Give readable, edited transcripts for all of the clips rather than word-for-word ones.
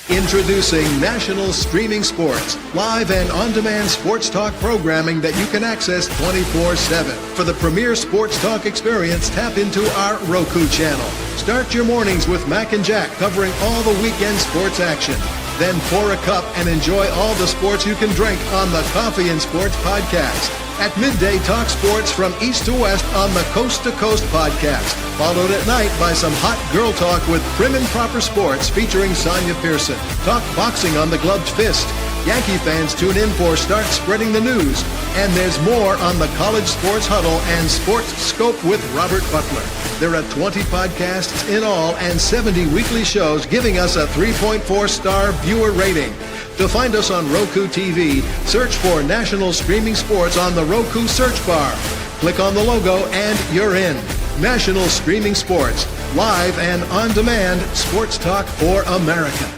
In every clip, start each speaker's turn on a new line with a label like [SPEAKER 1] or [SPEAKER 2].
[SPEAKER 1] Introducing National Streaming Sports, live and on-demand sports talk programming that you can access 24/7. For the premier sports talk experience, tap into our Roku channel. Start your mornings with Mac and Jack covering all the weekend sports action. Then pour a cup and enjoy all the sports you can drink on the Coffee and Sports podcast. At midday, talk sports from east to west on the Coast to Coast podcast. Followed at night by some hot girl talk with Prim and Proper Sports featuring Sonia Pearson. Talk boxing on the Gloved Fist. Yankee fans tune in for Start Spreading the News. And there's more on the College Sports Huddle and Sports Scope with Robert Butler. There are 20 podcasts in all and 70 weekly shows giving us a 3.4-star viewer rating. To find us on Roku TV, search for National Streaming Sports on the Roku search bar. Click on the logo and you're in. National Streaming Sports, live and on-demand sports talk for America.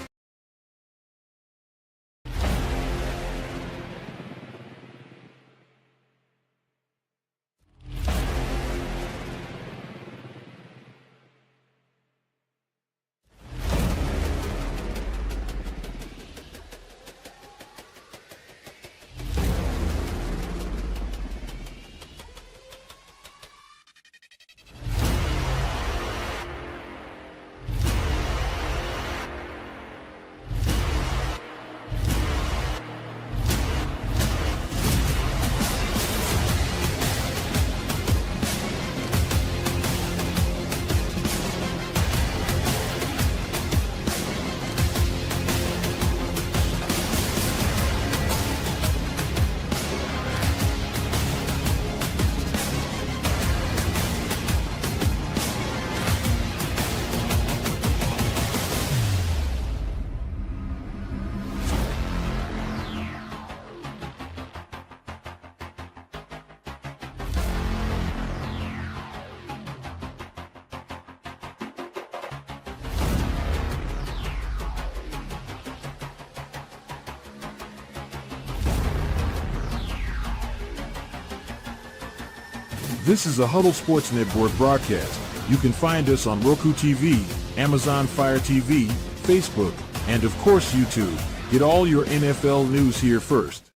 [SPEAKER 2] This is a Huddle Sports Network broadcast. You can find us on Roku TV, Amazon Fire TV, Facebook, and of course YouTube. Get all your NFL news here first.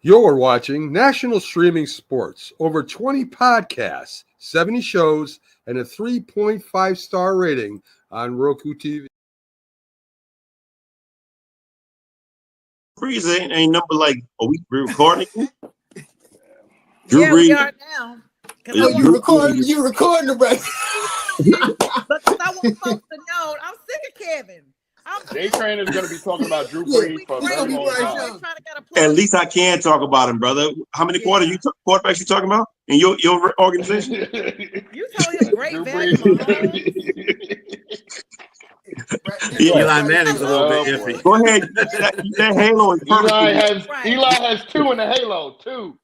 [SPEAKER 3] You're watching National Streaming Sports. Over 20 podcasts, 70 shows, and a 3.5-star rating on Roku TV.
[SPEAKER 4] Breeze ain't number like a week recording.
[SPEAKER 5] Drew Brees. We are now.
[SPEAKER 6] You recording the record.
[SPEAKER 5] Because I want folks to know I'm sick of Kevin.
[SPEAKER 7] Jay Train is going to be talking about Drew Brees for a very long time.
[SPEAKER 4] At least I can talk about him, brother. How many quarterbacks you talking about in your organization?
[SPEAKER 5] You told him great value.
[SPEAKER 6] Eli Manning's a little bit iffy.
[SPEAKER 4] Go ahead. That halo is perfect.
[SPEAKER 7] Eli has two in the halo. Two.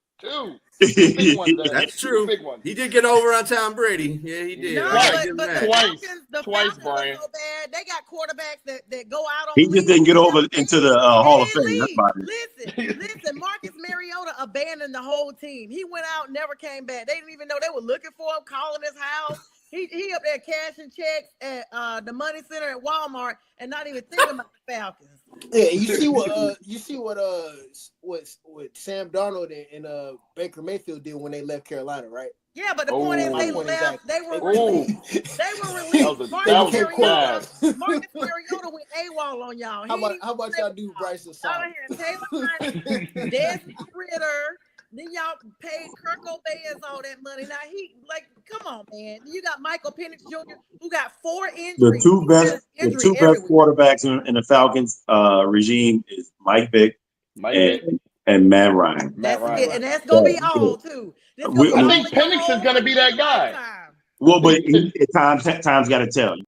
[SPEAKER 6] That's true. He did get over on Tom Brady. Yeah, he did.
[SPEAKER 5] No, but the Falcons
[SPEAKER 7] Brian.
[SPEAKER 5] are so bad. They got quarterbacks that go out on.
[SPEAKER 4] He just didn't get over into the Hall of Fame. That's about
[SPEAKER 5] it. Listen. Marcus Mariota abandoned the whole team. He went out, never came back. They didn't even know they were looking for him, calling his house. He up there cashing checks at the money center at Walmart and not even thinking about the Falcons.
[SPEAKER 6] Yeah, you see what Sam Darnold and Baker Mayfield did when they left Carolina, right?
[SPEAKER 5] Yeah, but the point is they left. They were released. Marcus Mariota went AWOL on y'all.
[SPEAKER 6] How about y'all do Bryce and Simon?
[SPEAKER 5] Taylor Hines, Desmond Ritter. Then y'all paid Kirk Cobain all that money. Now come on, man. You got Michael Penix Jr. who got 4 injuries.
[SPEAKER 4] The two best quarterbacks in the Falcons regime is Mike Vick and Matt Ryan.
[SPEAKER 5] And that's gonna be all too.
[SPEAKER 7] I think Penix is gonna be that guy.
[SPEAKER 4] Well, but time's got to tell you.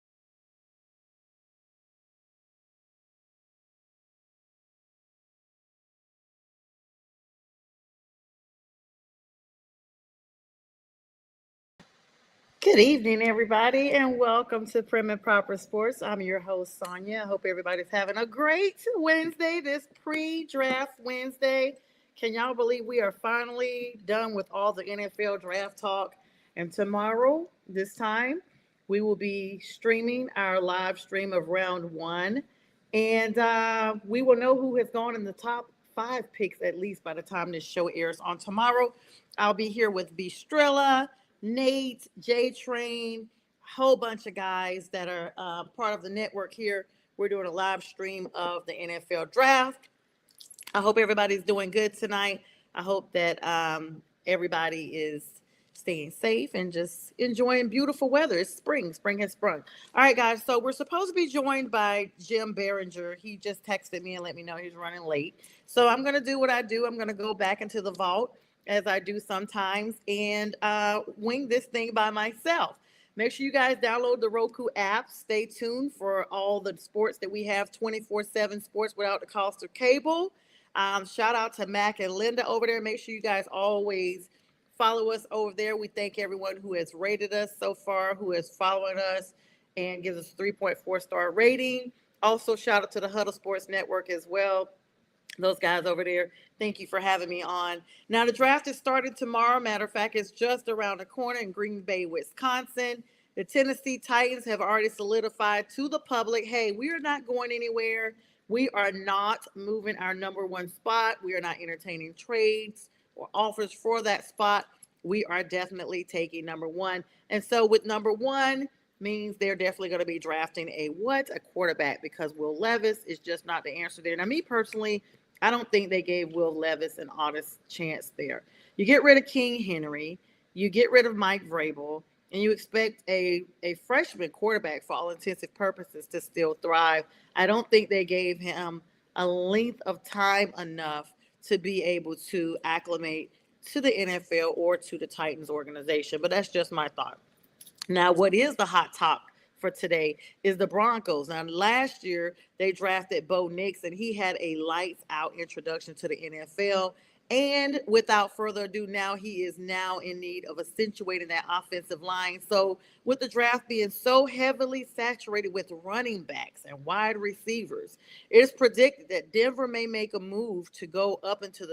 [SPEAKER 5] Good evening, everybody, and welcome to Prim and Proper Sports. I'm your host, Sonia. I hope everybody's having a great Wednesday, this pre-draft Wednesday. Can y'all believe we are finally done with all the NFL draft talk? And tomorrow, this time, we will be streaming our live stream of round 1. And we will know who has gone in the top 5 picks at least by the time this show airs on tomorrow. I'll be here with Bistrella, Nate, J Train, a whole bunch of guys that are part of the network here. We're doing a live stream of the NFL draft. I hope everybody's doing good tonight. I hope that everybody is staying safe and just enjoying beautiful weather. It's spring. Spring has sprung. All right, guys. So we're supposed to be joined by Jim Biringer. He just texted me and let me know he's running late. So I'm going to do what I do. I'm going to go back into the vault as I do sometimes and wing this thing by myself. Make sure you guys download the Roku app. Stay tuned for all the sports that we have, 24/7 sports without the cost of cable. Shout out to Mac and Linda over there. Make sure you guys always follow us over there. We thank everyone who has rated us so far, who is following us and gives us a 3.4-star rating. Also, shout out to the Huddle Sports Network as well. Those guys over there, thank you for having me on. Now, the draft is starting tomorrow. Matter of fact, it's just around the corner in Green Bay, Wisconsin. The Tennessee Titans have already solidified to the public, hey, we are not going anywhere. We are not moving our number 1 spot. We are not entertaining trades or offers for that spot. We are definitely taking number 1. And so with number 1 means they're definitely going to be drafting a quarterback, because Will Levis is just not the answer there. Now, me personally, I don't think they gave Will Levis an honest chance there. You get rid of King Henry, you get rid of Mike Vrabel, and you expect a freshman quarterback, for all intensive purposes, to still thrive. I don't think they gave him a length of time enough to be able to acclimate to the NFL or to the Titans organization. But that's just my thought. Now, what is the hot top for today is the Broncos. Now, last year, they drafted Bo Nix, and he had a lights-out introduction to the NFL. And without further ado, now he is now in need of accentuating that offensive line. So with the draft being so heavily saturated with running backs and wide receivers, it is predicted that Denver may make a move to go up into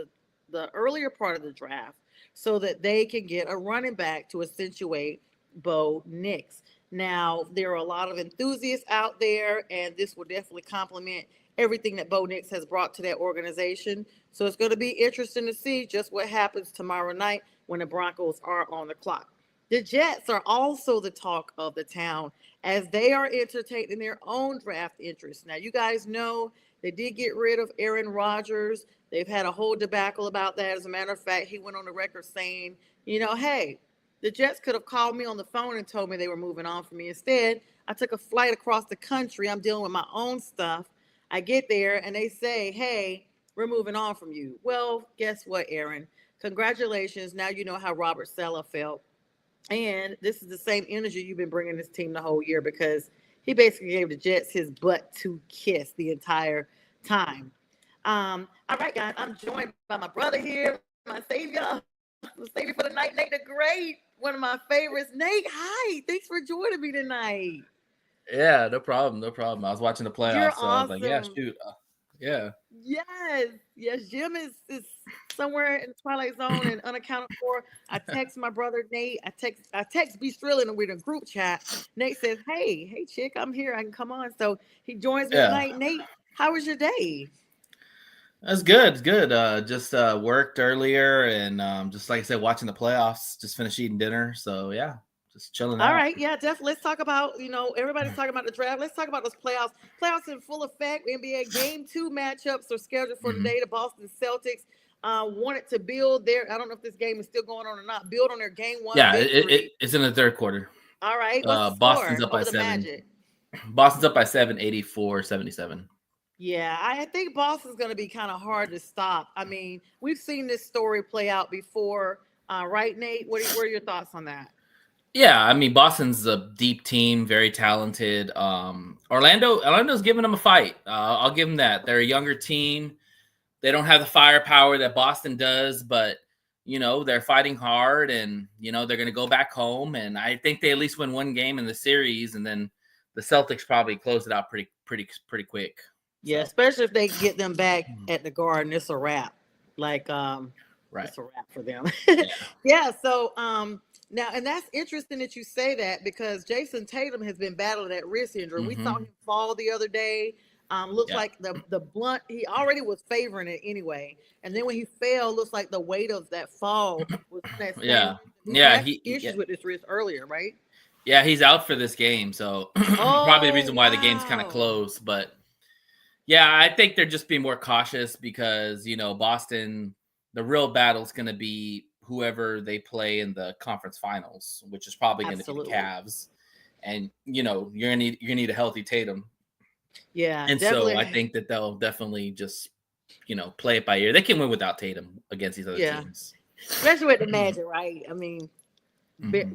[SPEAKER 5] the earlier part of the draft so that they can get a running back to accentuate Bo Nix. Now, there are a lot of enthusiasts out there, and this will definitely complement everything that Bo Nix has brought to that organization. So it's going to be interesting to see just what happens tomorrow night when the Broncos are on the clock. The Jets are also the talk of the town as they are entertaining their own draft interests. Now, you guys know they did get rid of Aaron Rodgers. They've had a whole debacle about that. As a matter of fact, he went on the record saying, hey, the Jets could have called me on the phone and told me they were moving on from me. Instead, I took a flight across the country. I'm dealing with my own stuff. I get there and they say, hey, we're moving on from you. Well, guess what, Aaron? Congratulations. Now you know how Robert Saleh felt. And this is the same energy you've been bringing this team the whole year, because he basically gave the Jets his butt to kiss the entire time. All right, guys, I'm joined by my brother here, my savior for the night, Nate the Great, one of my favorites. Nate, hi. Thanks for joining me tonight.
[SPEAKER 8] Yeah, no problem. I was watching the playoffs,
[SPEAKER 5] You're
[SPEAKER 8] so
[SPEAKER 5] awesome.
[SPEAKER 8] I was like, yeah, shoot. Yeah.
[SPEAKER 5] Yes. Jim is somewhere in the Twilight Zone and unaccounted for. I text my brother Nate. I text Bistrella, and we're in a group chat. Nate says, hey, chick, I'm here. I can come on. So he joins me tonight. Nate, how was your day?
[SPEAKER 8] That's good. It's good. Just worked earlier, and just like I said, watching the playoffs. Just finished eating dinner, so yeah, just chilling out.
[SPEAKER 5] All right, yeah, definitely. Let's talk about, everybody's talking about the draft. Let's talk about those playoffs. Playoffs in full effect. NBA Game 2 matchups are scheduled for today. The Boston Celtics wanted to build their, I don't know if this game is still going on or not, build on their Game 1 victory.
[SPEAKER 8] It's in the third quarter.
[SPEAKER 5] All right, what's the
[SPEAKER 8] Boston's
[SPEAKER 5] score
[SPEAKER 8] up by
[SPEAKER 5] over the
[SPEAKER 8] 7.
[SPEAKER 5] Magic?
[SPEAKER 8] Boston's up by 7, 84-77.
[SPEAKER 5] Yeah, I think Boston's going to be kind of hard to stop. I mean, we've seen this story play out before, right, Nate? What are your thoughts on that?
[SPEAKER 8] Yeah, I mean, Boston's a deep team, very talented. Orlando's giving them a fight. I'll give them that. They're a younger team. They don't have the firepower that Boston does, but they're fighting hard, and they're going to go back home. And I think they at least win one game in the series, and then the Celtics probably close it out pretty quick.
[SPEAKER 5] Yeah, especially if they get them back at the Garden, it's a wrap. Like
[SPEAKER 8] Right.
[SPEAKER 5] It's a wrap for them.
[SPEAKER 8] Yeah.
[SPEAKER 5] Yeah. So now, and that's interesting that you say that because Jason Tatum has been battling that wrist injury. We saw him fall the other day. Looks like the blunt, he already was favoring it anyway. And then when he fell, looks like the weight of that fall was on that same
[SPEAKER 8] Yeah.
[SPEAKER 5] wrist.
[SPEAKER 8] Yeah.
[SPEAKER 5] He had issues with his wrist earlier, right?
[SPEAKER 8] Yeah, he's out for this game. So probably the reason why the game's kind of close. But yeah, I think they're just being more cautious because, Boston, the real battle is going to be whoever they play in the conference finals, which is probably going to be the Cavs. And, you're going to need a healthy Tatum.
[SPEAKER 5] Yeah.
[SPEAKER 8] And so I think that they'll definitely just, play it by ear. They can win without Tatum against these other teams.
[SPEAKER 5] Especially with the Magic, right? I mean,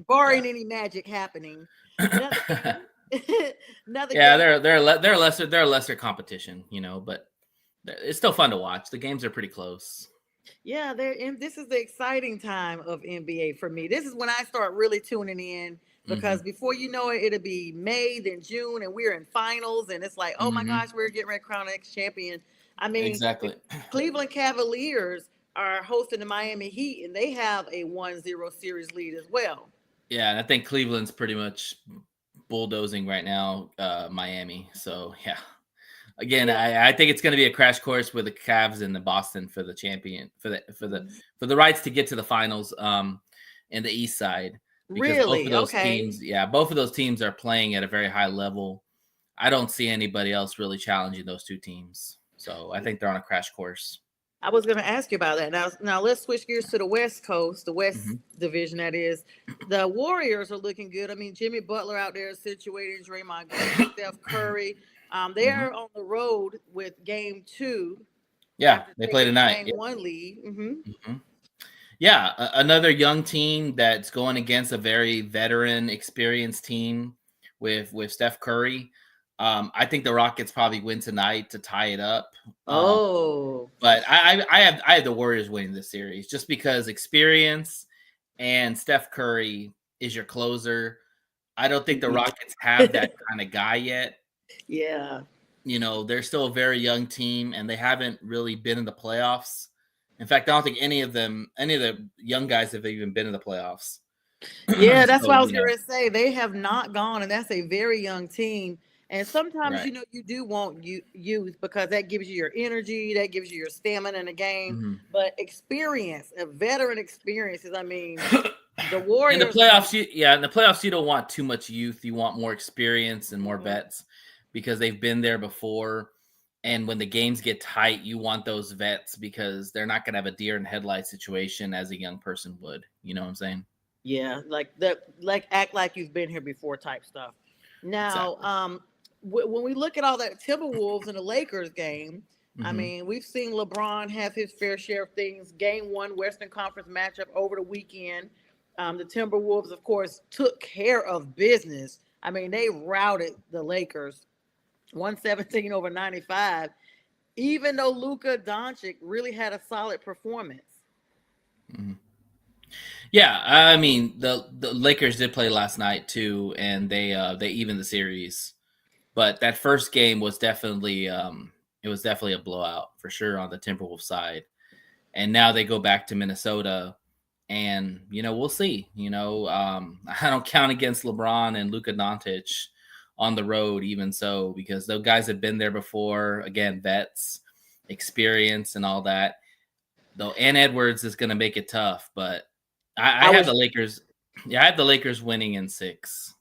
[SPEAKER 5] barring any magic happening. Another
[SPEAKER 8] they're a lesser competition, but it's still fun to watch. The games are pretty close.
[SPEAKER 5] Yeah, this is the exciting time of NBA for me. This is when I start really tuning in because before you know it, it'll be May, then June, and we're in finals, and it's like, oh my gosh, we're getting ready to crown the next champion. I mean,
[SPEAKER 8] exactly.
[SPEAKER 5] Cleveland Cavaliers are hosting the Miami Heat, and they have a 1-0 series lead as well.
[SPEAKER 8] Yeah, and I think Cleveland's pretty much bulldozing right now, Miami. So yeah, again, I think it's going to be a crash course with the Cavs and the Boston for the champion for the rights to get to the finals in the East side. Because both of those teams, both of those teams are playing at a very high level. I don't see anybody else really challenging those two teams. So I think they're on a crash course.
[SPEAKER 5] I was going to ask you about that. Now let's switch gears to the West Coast, the West Division, that is. The Warriors are looking good. I mean, Jimmy Butler out there situated, Draymond Green, Steph Curry. They are on the road with Game 2.
[SPEAKER 8] Yeah, they play tonight.
[SPEAKER 5] Game 1 lead.
[SPEAKER 8] Yeah, another young team that's going against a very veteran, experienced team with Steph Curry. I think the Rockets probably win tonight to tie it up. But I have the Warriors winning this series just because experience and Steph Curry is your closer. I don't think the Rockets have that kind of guy yet.
[SPEAKER 5] Yeah.
[SPEAKER 8] They're still a very young team and they haven't really been in the playoffs. In fact, I don't think any of the young guys have even been in the playoffs.
[SPEAKER 5] Yeah, that's what I was going to say. They have not gone, and that's a very young team. And sometimes, you do want youth because that gives you your energy, that gives you your stamina in the game. But experience, veteran experiences, I mean, the Warriors.
[SPEAKER 8] In the playoffs, you don't want too much youth. You want more experience and more vets because they've been there before. And when the games get tight, you want those vets because they're not going to have a deer in headlights situation as a young person would. You know what I'm saying?
[SPEAKER 5] Yeah, like act like you've been here before type stuff. Now, when we look at all that Timberwolves and the Lakers game, I mean, we've seen LeBron have his fair share of things. Game 1 Western Conference matchup over the weekend. The Timberwolves, of course, took care of business. I mean, they routed the Lakers 117-95, even though Luka Doncic really had a solid performance.
[SPEAKER 8] Yeah, I mean, the Lakers did play last night too, and they evened the series. But that first game was definitely a blowout for sure on the Timberwolves side. And now they go back to Minnesota, and we'll see. I don't count against LeBron and Luka Doncic on the road, even so, because those guys have been there before. Again, vets, experience, and all that. Though Ann Edwards is going to make it tough, but I have the Lakers. Yeah, I have the Lakers winning in 6.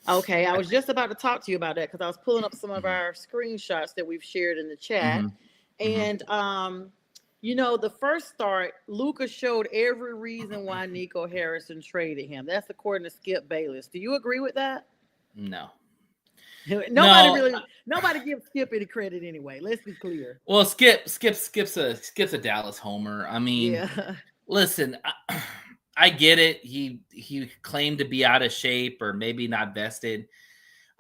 [SPEAKER 5] Okay, I was just about to talk to you about that because I was pulling up some of our screenshots that we've shared in the chat, and the first start, Luka showed every reason why Nico Harrison traded him. That's according to Skip Bayless. Do you agree with that?
[SPEAKER 8] No.
[SPEAKER 5] Nobody gives Skip any credit anyway. Let's be clear.
[SPEAKER 8] Well, Skip's a Dallas homer. I mean, listen, I get it. He claimed to be out of shape or maybe not vested.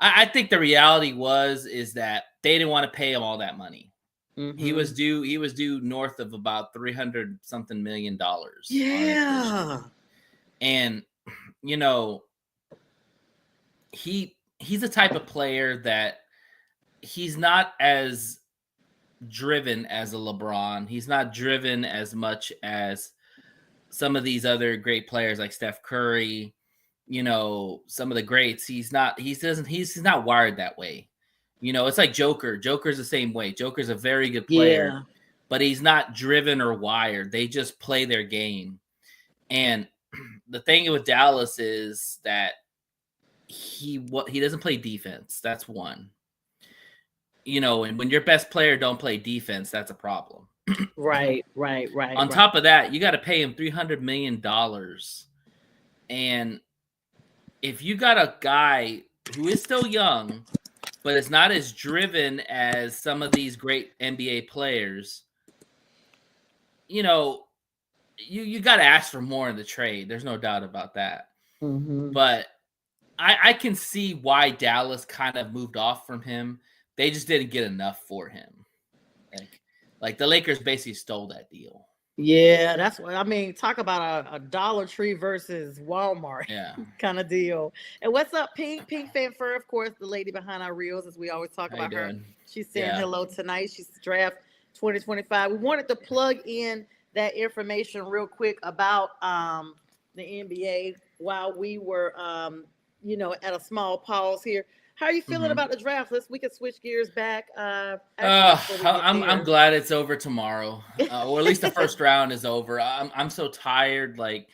[SPEAKER 8] I think the reality is that they didn't want to pay him all that money. He was due north of about $300 something million.
[SPEAKER 5] Yeah.
[SPEAKER 8] And he's the type of player that he's not as driven as a LeBron. He's not driven as much as some of these other great players like Steph Curry, you know, some of the greats, he's not wired that way. You know, it's like Joker. Joker's the same way. Joker's a very good player, but he's not driven or wired. They just play their game. And the thing with Dallas is that he doesn't play defense. That's one. You know, and when your best player don't play defense, that's a problem.
[SPEAKER 5] Right.
[SPEAKER 8] On top of that, you got to pay him $300 million. And if you got a guy who is still young, but is not as driven as some of these great NBA players, you know, you got to ask for more in the trade. There's no doubt about that.
[SPEAKER 5] Mm-hmm.
[SPEAKER 8] But I can see why Dallas kind of moved off from him. They just didn't get enough for him. Like the Lakers basically stole that deal.
[SPEAKER 5] Yeah, that's what I mean. Talk about a Dollar Tree versus Walmart kind of deal. And what's up, Pink? Pink Fanfare, of course, the lady behind our reels, as we always talk about her. She's saying hello tonight. She's draft 2025. We wanted to plug in that information real quick about the NBA while we were, at a small pause here. How are you feeling about the draft? We can switch gears back.
[SPEAKER 8] I'm glad it's over tomorrow, or at least the first round is over. I'm so tired. Like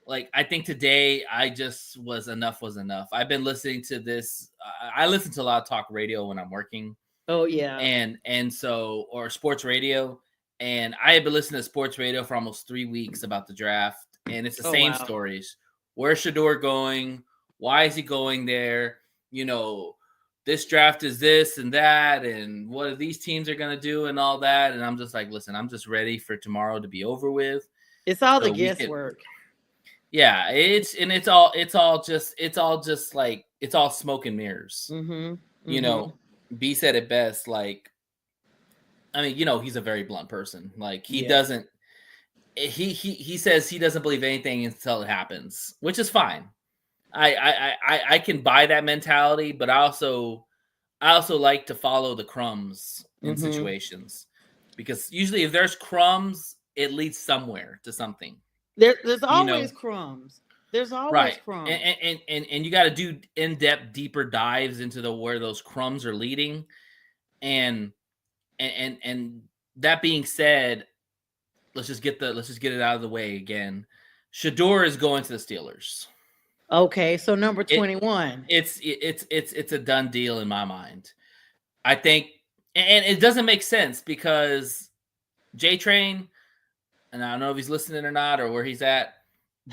[SPEAKER 8] I think today I just enough was enough. I've been listening to this. I listen to a lot of talk radio when I'm working.
[SPEAKER 5] Oh yeah,
[SPEAKER 8] and so or sports radio, and I have been listening to sports radio for almost 3 weeks about the draft, and it's the same stories. Where's Shedeur going? Why is he going there? You know, this draft is this and that, and what these teams are going to do and all that. And I'm just like, listen, I'm just ready for tomorrow to be over with.
[SPEAKER 5] It's all the guesswork.
[SPEAKER 8] Yeah, it's all just like, it's all smoke and mirrors. You know, B said it best. Like, I mean, you know, he's a very blunt person. Like he doesn't, he says he doesn't believe anything until it happens, which is fine. I can buy that mentality, but I also like to follow the crumbs in situations, because usually if there's crumbs, it leads somewhere to something.
[SPEAKER 5] There's always crumbs. There's always crumbs.
[SPEAKER 8] And you got to do in-depth, deeper dives into where those crumbs are leading. And that being said, let's just get it out of the way again. Shedeur is going to the Steelers.
[SPEAKER 5] Okay, so number 21.
[SPEAKER 8] It's a done deal in my mind. I think, and it doesn't make sense because J-Train, and I don't know if he's listening or not or where he's at,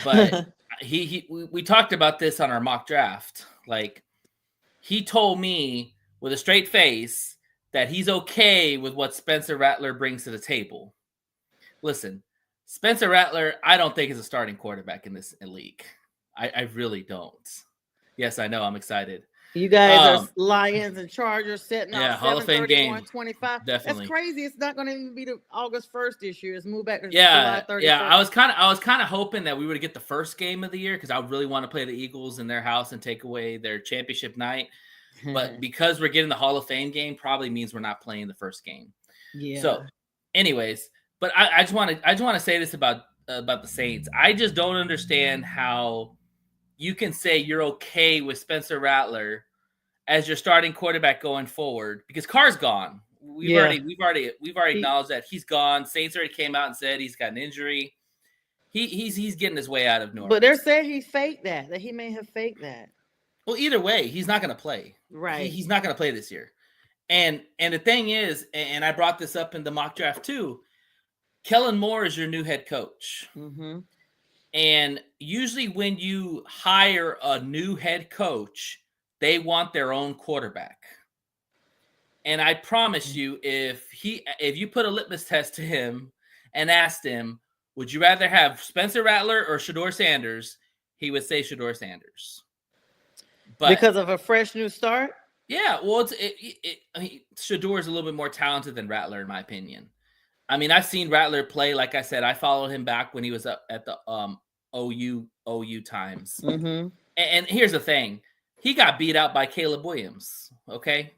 [SPEAKER 8] but we talked about this on our mock draft. Like, he told me with a straight face that he's okay with what Spencer Rattler brings to the table. Listen, Spencer Rattler, I don't think is a starting quarterback in this league. I really don't. Yes, I know. I'm excited.
[SPEAKER 5] You guys are Lions and Chargers setting up
[SPEAKER 8] Hall of Fame game.
[SPEAKER 5] 25.
[SPEAKER 8] Definitely.
[SPEAKER 5] That's crazy. It's not going to even be the August 1st this year. It's moved back to July 31st.
[SPEAKER 8] Yeah. I was kind of hoping that we would get the first game of the year, because I really want to play the Eagles in their house and take away their championship night. But because we're getting the Hall of Fame game, probably means we're not playing the first game.
[SPEAKER 5] Yeah.
[SPEAKER 8] So, anyways, but I just want to say this about the Saints. I just don't understand how you can say you're okay with Spencer Rattler as your starting quarterback going forward, because Carr's gone. We've already acknowledged that he's gone. Saints already came out and said he's got an injury. He's getting his way out of New Orleans.
[SPEAKER 5] But they're saying he faked that he may have faked that.
[SPEAKER 8] Well, either way, he's not going to play.
[SPEAKER 5] Right.
[SPEAKER 8] He's not going to play this year. And the thing is, and I brought this up in the mock draft too, Kellen Moore is your new head coach.
[SPEAKER 5] Mm-hmm.
[SPEAKER 8] And usually when you hire a new head coach, they want their own quarterback. And I promise you, if you put a litmus test to him and asked him, would you rather have Spencer Rattler or Shedeur Sanders, he would say Shedeur Sanders. But
[SPEAKER 5] because of a fresh new start?
[SPEAKER 8] Yeah, well, Shedeur is a little bit more talented than Rattler, in my opinion. I mean, I've seen Rattler play. Like I said, I followed him back when he was up at the OU times.
[SPEAKER 5] Mm-hmm.
[SPEAKER 8] And here's the thing. He got beat out by Caleb Williams, okay?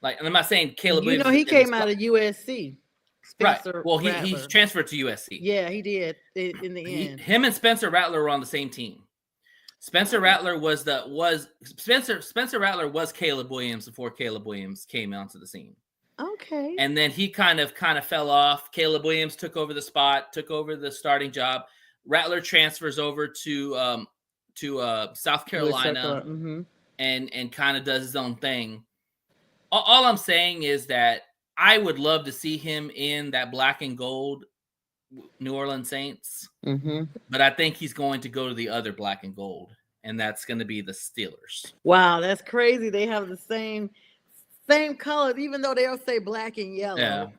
[SPEAKER 8] Like, and I'm not saying Caleb Williams.
[SPEAKER 5] He came out of USC. Spencer
[SPEAKER 8] right. Well, he's
[SPEAKER 5] Rattler.
[SPEAKER 8] transferred to USC.
[SPEAKER 5] Yeah, he did in the end.
[SPEAKER 8] Him and Spencer Rattler were on the same team. Spencer Rattler was Spencer Rattler was Caleb Williams before Caleb Williams came onto the scene.
[SPEAKER 5] Okay.
[SPEAKER 8] And then he kind of fell off. Caleb Williams took over the spot, took over the starting job. Rattler transfers over to South Carolina and kind of does his own thing. All I'm saying is that I would love to see him in that black and gold New Orleans Saints, but I think he's going to go to the other black and gold, and that's going to be the Steelers.
[SPEAKER 5] Wow, that's crazy. They have the same colors, even though they'll say black and yellow.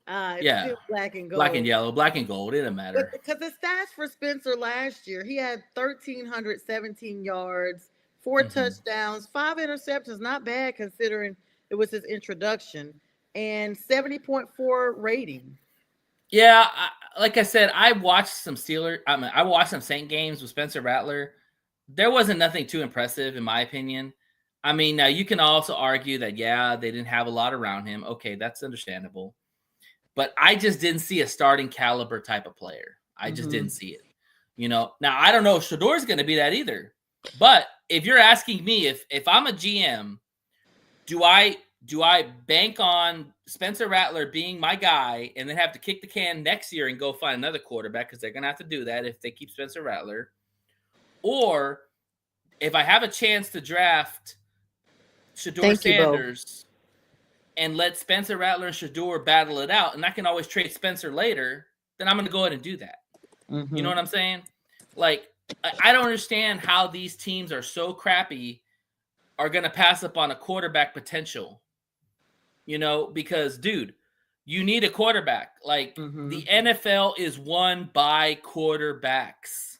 [SPEAKER 5] It's still black and gold.
[SPEAKER 8] Black and yellow, black and gold. It doesn't matter.
[SPEAKER 5] Because the stats for Spencer last year, he had 1,317 yards, 4 touchdowns, 5 interceptions. Not bad considering it was his introduction, and 70.4 rating.
[SPEAKER 8] Yeah, like I said, I watched some I watched some Saint games with Spencer Rattler. There wasn't nothing too impressive, in my opinion. I mean, now you can also argue that, they didn't have a lot around him. Okay, that's understandable. But I just didn't see a starting caliber type of player. I just didn't see it. Now I don't know if Shador's going to be that either. But if you're asking me, if I'm a GM, do I bank on Spencer Rattler being my guy and then have to kick the can next year and go find another quarterback because they're going to have to do that if they keep Spencer Rattler? Or if I have a chance to draft Shador Sanders and let Spencer Rattler and Shador battle it out, and I can always trade Spencer later, then I'm going to go ahead and do that. You know what I'm saying? Like, I don't understand how these teams are so crappy are going to pass up on a quarterback potential. Because, dude, you need a quarterback. Like, the NFL is won by quarterbacks.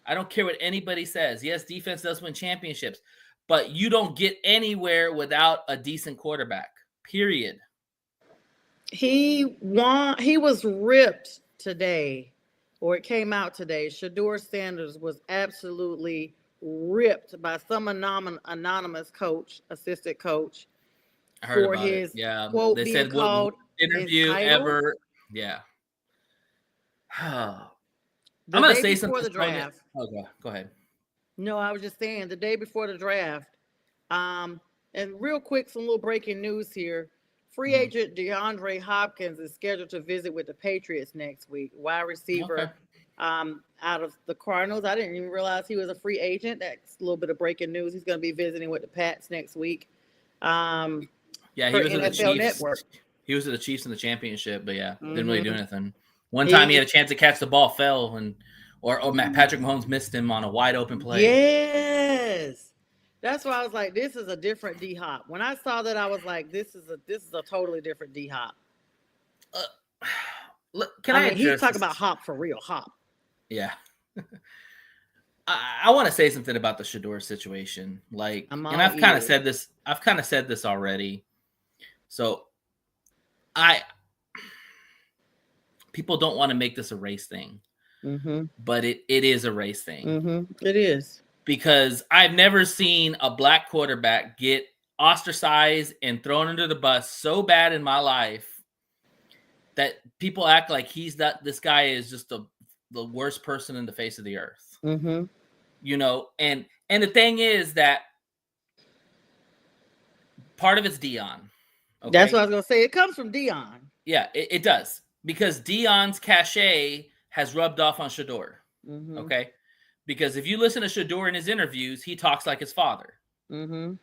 [SPEAKER 8] I don't care what anybody says. Yes, defense does win championships, but you don't get anywhere without a decent quarterback, period.
[SPEAKER 5] He was ripped today, or it came out today. Shador Sanders was absolutely ripped by some anonymous coach, assistant coach.
[SPEAKER 8] I heard
[SPEAKER 5] for
[SPEAKER 8] about
[SPEAKER 5] his
[SPEAKER 8] it. Yeah,
[SPEAKER 5] quote
[SPEAKER 8] they
[SPEAKER 5] being
[SPEAKER 8] said
[SPEAKER 5] called
[SPEAKER 8] interview
[SPEAKER 5] entitled.
[SPEAKER 8] ever. Yeah.
[SPEAKER 5] The
[SPEAKER 8] I'm going to
[SPEAKER 5] day
[SPEAKER 8] say
[SPEAKER 5] before
[SPEAKER 8] something.
[SPEAKER 5] the draft.
[SPEAKER 8] Okay, go ahead.
[SPEAKER 5] No, I was just saying the day before the draft. And real quick, some little breaking news here. Free agent DeAndre Hopkins is scheduled to visit with the Patriots next week. Wide receiver out of the Cardinals. I didn't even realize he was a free agent. That's a little bit of breaking news. He's going to be visiting with the Pats next week.
[SPEAKER 8] He was
[SPEAKER 5] NFL
[SPEAKER 8] at the Chiefs.
[SPEAKER 5] Network.
[SPEAKER 8] He was at the Chiefs in the championship, but didn't really do anything. One time he had a chance to catch the ball, fell, or Patrick Mahomes missed him on a wide open play.
[SPEAKER 5] Yes, that's why I was like, this is a different D Hop. When I saw that, I was like, this is a totally different D Hop. He's talking about Hop for real, Hop.
[SPEAKER 8] Yeah. I want to say something about the Shador situation. I've kind of said this. I've kind of said this already. So, people don't want to make this a race thing, but it is a race thing.
[SPEAKER 5] It is,
[SPEAKER 8] because I've never seen a black quarterback get ostracized and thrown under the bus so bad in my life that people act like this guy is just the worst person in the face of the earth. And the thing is that part of it's Dion. Okay? That's
[SPEAKER 5] what I was going to say. It comes from Dion.
[SPEAKER 8] Yeah, it does. Because Dion's cachet has rubbed off on Shador. Okay? Because if you listen to Shador in his interviews, he talks like his father. But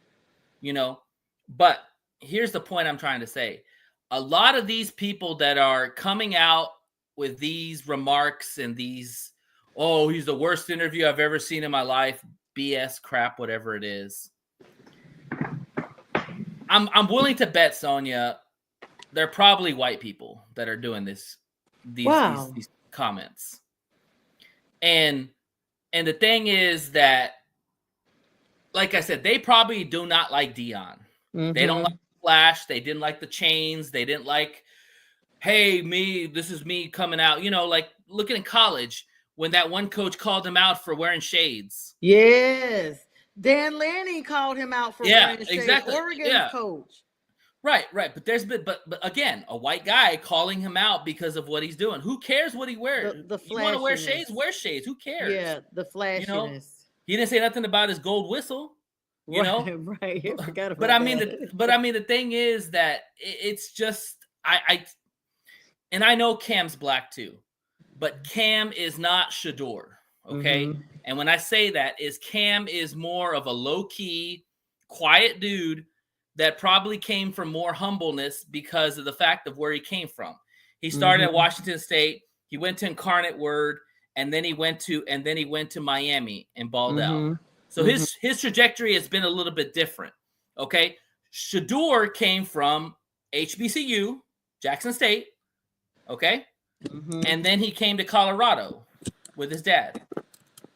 [SPEAKER 8] here's the point I'm trying to say. A lot of these people that are coming out with these remarks and these, he's the worst interview I've ever seen in my life, BS crap, whatever it is. I'm willing to bet, Sonia, they're probably white people that are doing these comments. And the thing is that, like I said, they probably do not like Dion. They don't like the flash. They didn't like the chains. They didn't like, hey, this is me coming out. Like looking in college when that one coach called him out for wearing shades.
[SPEAKER 5] Yes. Dan Lanning called him out for wearing shades.
[SPEAKER 8] Exactly.
[SPEAKER 5] Oregon's coach.
[SPEAKER 8] Right. But there's been, but again, a white guy calling him out because of what he's doing. Who cares what he wears?
[SPEAKER 5] The
[SPEAKER 8] you want to wear
[SPEAKER 5] flashiness.
[SPEAKER 8] shades? Wear shades. Who cares?
[SPEAKER 5] Yeah, the flashiness.
[SPEAKER 8] You know, he didn't say nothing about his gold whistle. You know,
[SPEAKER 5] right? I forgot about
[SPEAKER 8] but I mean,
[SPEAKER 5] that.
[SPEAKER 8] the thing is that it's just and I know Cam's black too, but Cam is not Shador. Okay, and when I say that, is Cam is more of a low key, quiet dude that probably came from more humbleness because of the fact of where he came from. He started at Washington State. He went to Incarnate Word, and then he went to Miami and balled out. So his trajectory has been a little bit different. Okay, Shador came from HBCU, Jackson State. Okay, and then he came to Colorado with his dad.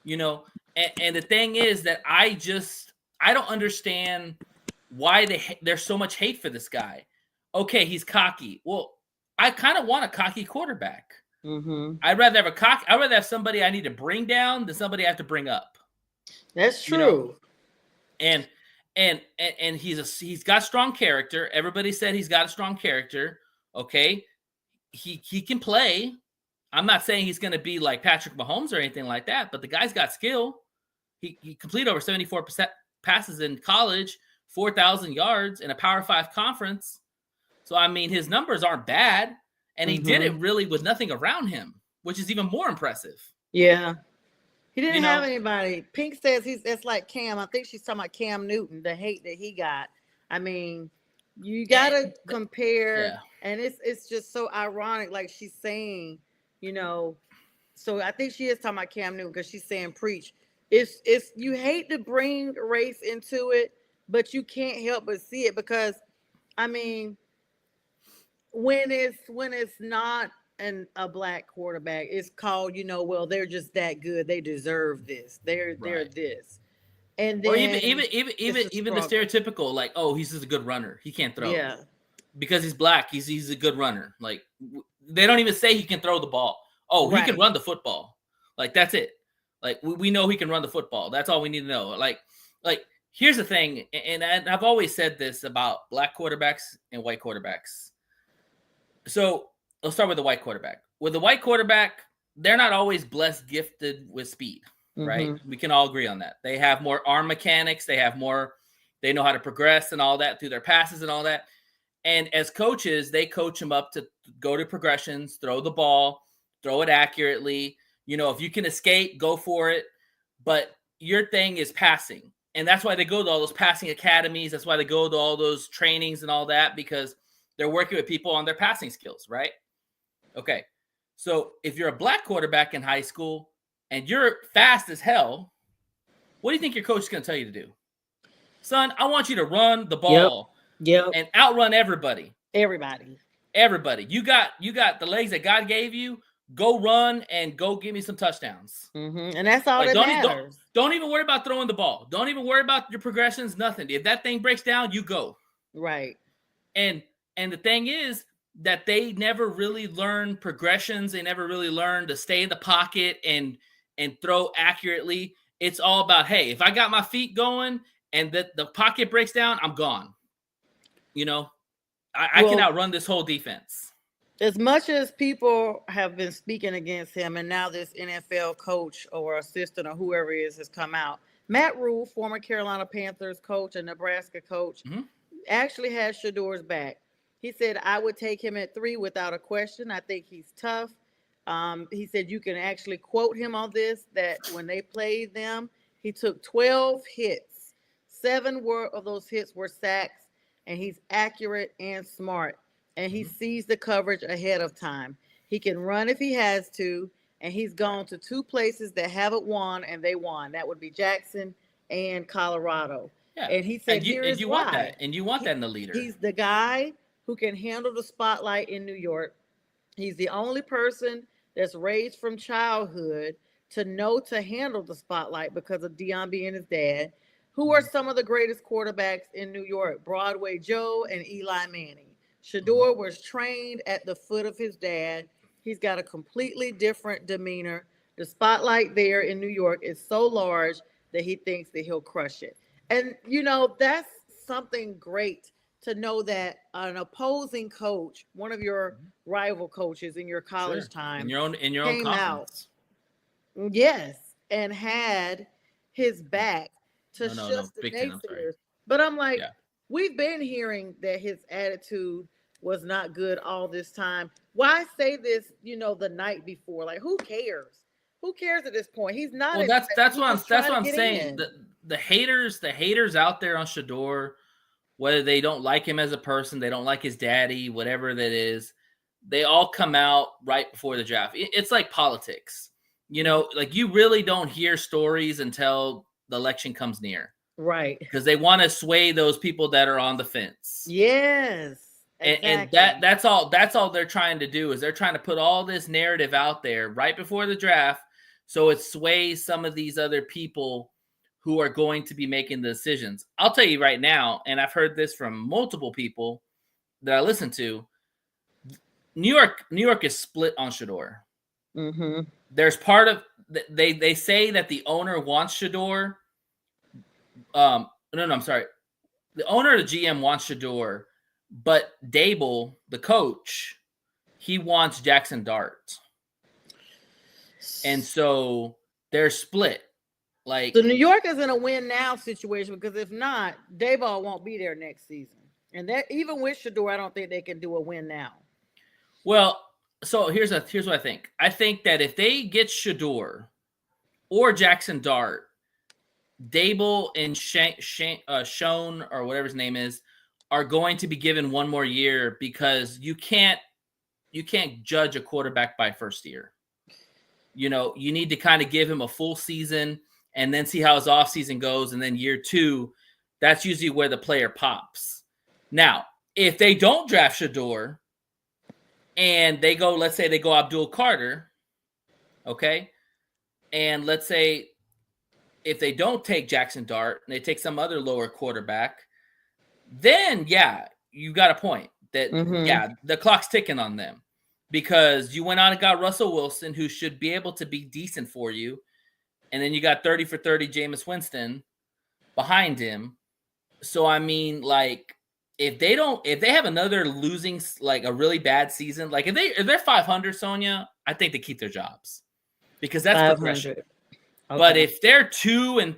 [SPEAKER 8] You know, and the thing is that I don't understand why there's so much hate for this guy. Okay, he's cocky. Well, I kind of want a cocky quarterback. I'd rather have somebody I need to bring down than somebody I have to bring up.
[SPEAKER 5] That's true.
[SPEAKER 8] You know? And he's got strong character. Everybody said he's got a strong character. Okay, he can play. I'm not saying he's going to be like Patrick Mahomes or anything like that, but the guy's got skill. He completed over 74% passes in college. 4,000 yards in a Power 5 conference. So, I mean, his numbers aren't bad. And he did it really with nothing around him, which is even more impressive.
[SPEAKER 5] Yeah. He didn't have anybody. Pink says it's like Cam. I think she's talking about Cam Newton, the hate that he got. I mean, you got to compare. Yeah. And it's just so ironic, like she's saying, you know. So, I think she is talking about Cam Newton because she's saying preach. It's you hate to bring race into it, but you can't help but see it because, I mean, when it's not a black quarterback, it's called, you know, well, they're just that good. They deserve this. They're this. And then
[SPEAKER 8] or even the stereotypical, like, oh, he's just a good runner. He can't throw.
[SPEAKER 5] Yeah.
[SPEAKER 8] Because he's black, he's a good runner. Like, they don't even say he can throw the ball. Oh, he can run the football. Like, that's it. Like, we know he can run the football. That's all we need to know. Like here's the thing, and I've always said this about black quarterbacks and white quarterbacks. So let's start with the white quarterback. With the white quarterback, they're not always blessed, gifted with speed, right? We can all agree on that. They have more arm mechanics. They know how to progress and all that through their passes and all that. And as coaches, they coach them up to go to progressions, throw the ball, throw it accurately. You know, if you can escape, go for it. But your thing is passing. And that's why they go to all those passing academies. That's why they go to all those trainings and all that, because they're working with people on their passing skills, right? Okay. So if you're a black quarterback in high school and you're fast as hell, what do you think your coach is going to tell you to do? Son, I want you to run the ball and outrun everybody.
[SPEAKER 5] Everybody.
[SPEAKER 8] You got the legs that God gave you. Go run and go give me some touchdowns.
[SPEAKER 5] And that's all that matters.
[SPEAKER 8] Don't even worry about throwing the ball. Don't even worry about your progressions, nothing. If that thing breaks down, you go.
[SPEAKER 5] Right.
[SPEAKER 8] And the thing is that they never really learn progressions. They never really learn to stay in the pocket and throw accurately. It's all about, hey, if I got my feet going and the pocket breaks down, I'm gone. You know, I can outrun this whole defense.
[SPEAKER 5] As much as people have been speaking against him, and now this NFL coach or assistant or whoever it is has come out, Matt Rule, former Carolina Panthers coach and Nebraska coach, actually has Shador's back. He said, I would take him at 3 without a question. I think he's tough. He said you can actually quote him on this, that when they played them, he took 12 hits. 7 of those hits were sacks, and he's accurate and smart. And he sees the coverage ahead of time. He can run if he has to, and he's gone to 2 places that haven't won, and they won. That would be Jackson and Colorado.
[SPEAKER 8] Yeah.
[SPEAKER 5] And he said, here's why.
[SPEAKER 8] Want that. And you want that in the leader.
[SPEAKER 5] He's the guy who can handle the spotlight in New York. He's the only person that's raised from childhood to know to handle the spotlight because of Deion being his dad. Who are some of the greatest quarterbacks in New York? Broadway Joe and Eli Manning. Shador was trained at the foot of his dad. He's got a completely different demeanor. The spotlight there in New York is so large that he thinks that he'll crush it. And, you know, that's something great to know that an opposing coach, one of your rival coaches in your college time,
[SPEAKER 8] in your own
[SPEAKER 5] came
[SPEAKER 8] conference.
[SPEAKER 5] out, yes, and had his back to shut the
[SPEAKER 8] Big Ten,
[SPEAKER 5] naysayers. But I'm like,
[SPEAKER 8] Yeah.
[SPEAKER 5] we've been hearing that his attitude was not good all this time. Why say this, the night before? Like, who cares? Who cares at this point? He's not.
[SPEAKER 8] Well, that's what I'm saying. The haters out there on Shedeur, whether they don't like him as a person, they don't like his daddy, whatever that is, they all come out right before the draft. It's like politics. Like you really don't hear stories until the election comes near.
[SPEAKER 5] Right.
[SPEAKER 8] Because they want to sway those people that are on the fence.
[SPEAKER 5] Yes. Exactly.
[SPEAKER 8] And that's all they're trying to do is they're trying to put all this narrative out there right before the draft so it sways some of these other people who are going to be making the decisions. I'll tell you right now, and I've heard this from multiple people that I listen to, New York is split on Shedeur.
[SPEAKER 5] Mm-hmm.
[SPEAKER 8] There's part of they say that the owner wants Shedeur. No, I'm sorry. The owner of the GM wants Shedeur, but Dable, the coach, he wants Jackson Dart. And so they're split. Like,
[SPEAKER 5] so New York is in a win now situation because if not, Dayball won't be there next season. And that even with Shedeur, I don't think they can do a win now.
[SPEAKER 8] Well, so here's what I think. I think that if they get Shedeur or Jackson Dart, Dable and Schoen or whatever his name is are going to be given one more year because you can't judge a quarterback by first year. You need to kind of give him a full season and then see how his offseason goes. And then year 2, that's usually where the player pops. Now, if they don't draft Shedeur and let's say they go Abdul Carter, okay? And let's say if they don't take Jackson Dart and they take some other lower quarterback, then, yeah, you got a point that, the clock's ticking on them because you went out and got Russell Wilson, who should be able to be decent for you. And then you got 30 for 30 Jameis Winston behind him. So, I mean, like, if they have another losing, like a really bad season, like if they're 500, Sonia, I think they keep their jobs because that's progression. Okay. But if they're 17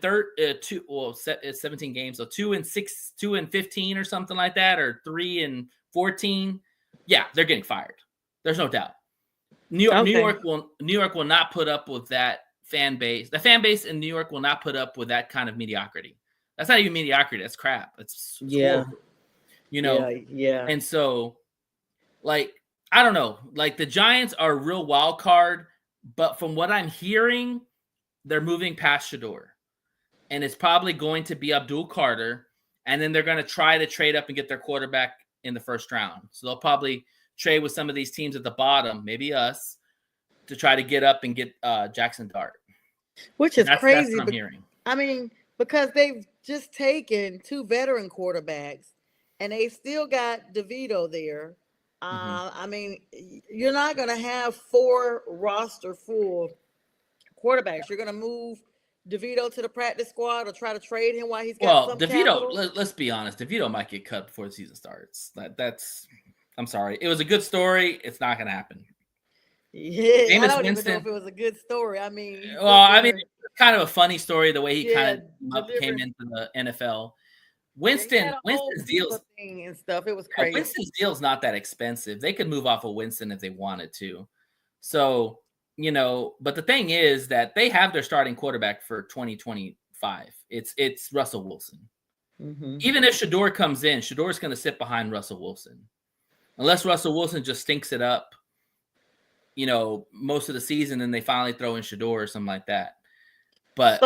[SPEAKER 8] games, so 2-6, 2-15 or something like that, or 3-14, yeah, they're getting fired. There's no doubt. New York will not put up with that fan base. The fan base in New York will not put up with that kind of mediocrity. That's not even mediocrity. That's crap. It's horrible.
[SPEAKER 5] Yeah.
[SPEAKER 8] And so, like, I don't know. Like, the Giants are a real wild card, but from what I'm hearing, they're moving past Shedeur. And it's probably going to be Abdul Carter, and then they're going to try to trade up and get their quarterback in the first round. So they'll probably trade with some of these teams at the bottom, maybe us, to try to get up and get Jackson Dart.
[SPEAKER 5] Which is crazy.
[SPEAKER 8] That's what I'm hearing.
[SPEAKER 5] I mean, because they've just taken 2 veteran quarterbacks, and they still got DeVito there. I mean, you're not going to have 4 roster full quarterbacks. You're going to move DeVito to the practice squad or try to trade him while he's got some capital.
[SPEAKER 8] Let's be honest. DeVito might get cut before the season starts. I'm sorry. It was a good story. It's not going to happen.
[SPEAKER 5] Yeah, Jameis I don't Winston, even know if it was a good story. I mean,
[SPEAKER 8] it's kind of a funny story the way he kind of came into the NFL. Winston's deals
[SPEAKER 5] and stuff. It was crazy.
[SPEAKER 8] Winston's deal's not that expensive. They could move off of Winston if they wanted to. So, but the thing is that they have their starting quarterback for 2025. It's Russell Wilson. Mm-hmm. Even if Shedeur comes in, Shedeur's going to sit behind Russell Wilson. Unless Russell Wilson just stinks it up, most of the season, and they finally throw in Shedeur or something like that. But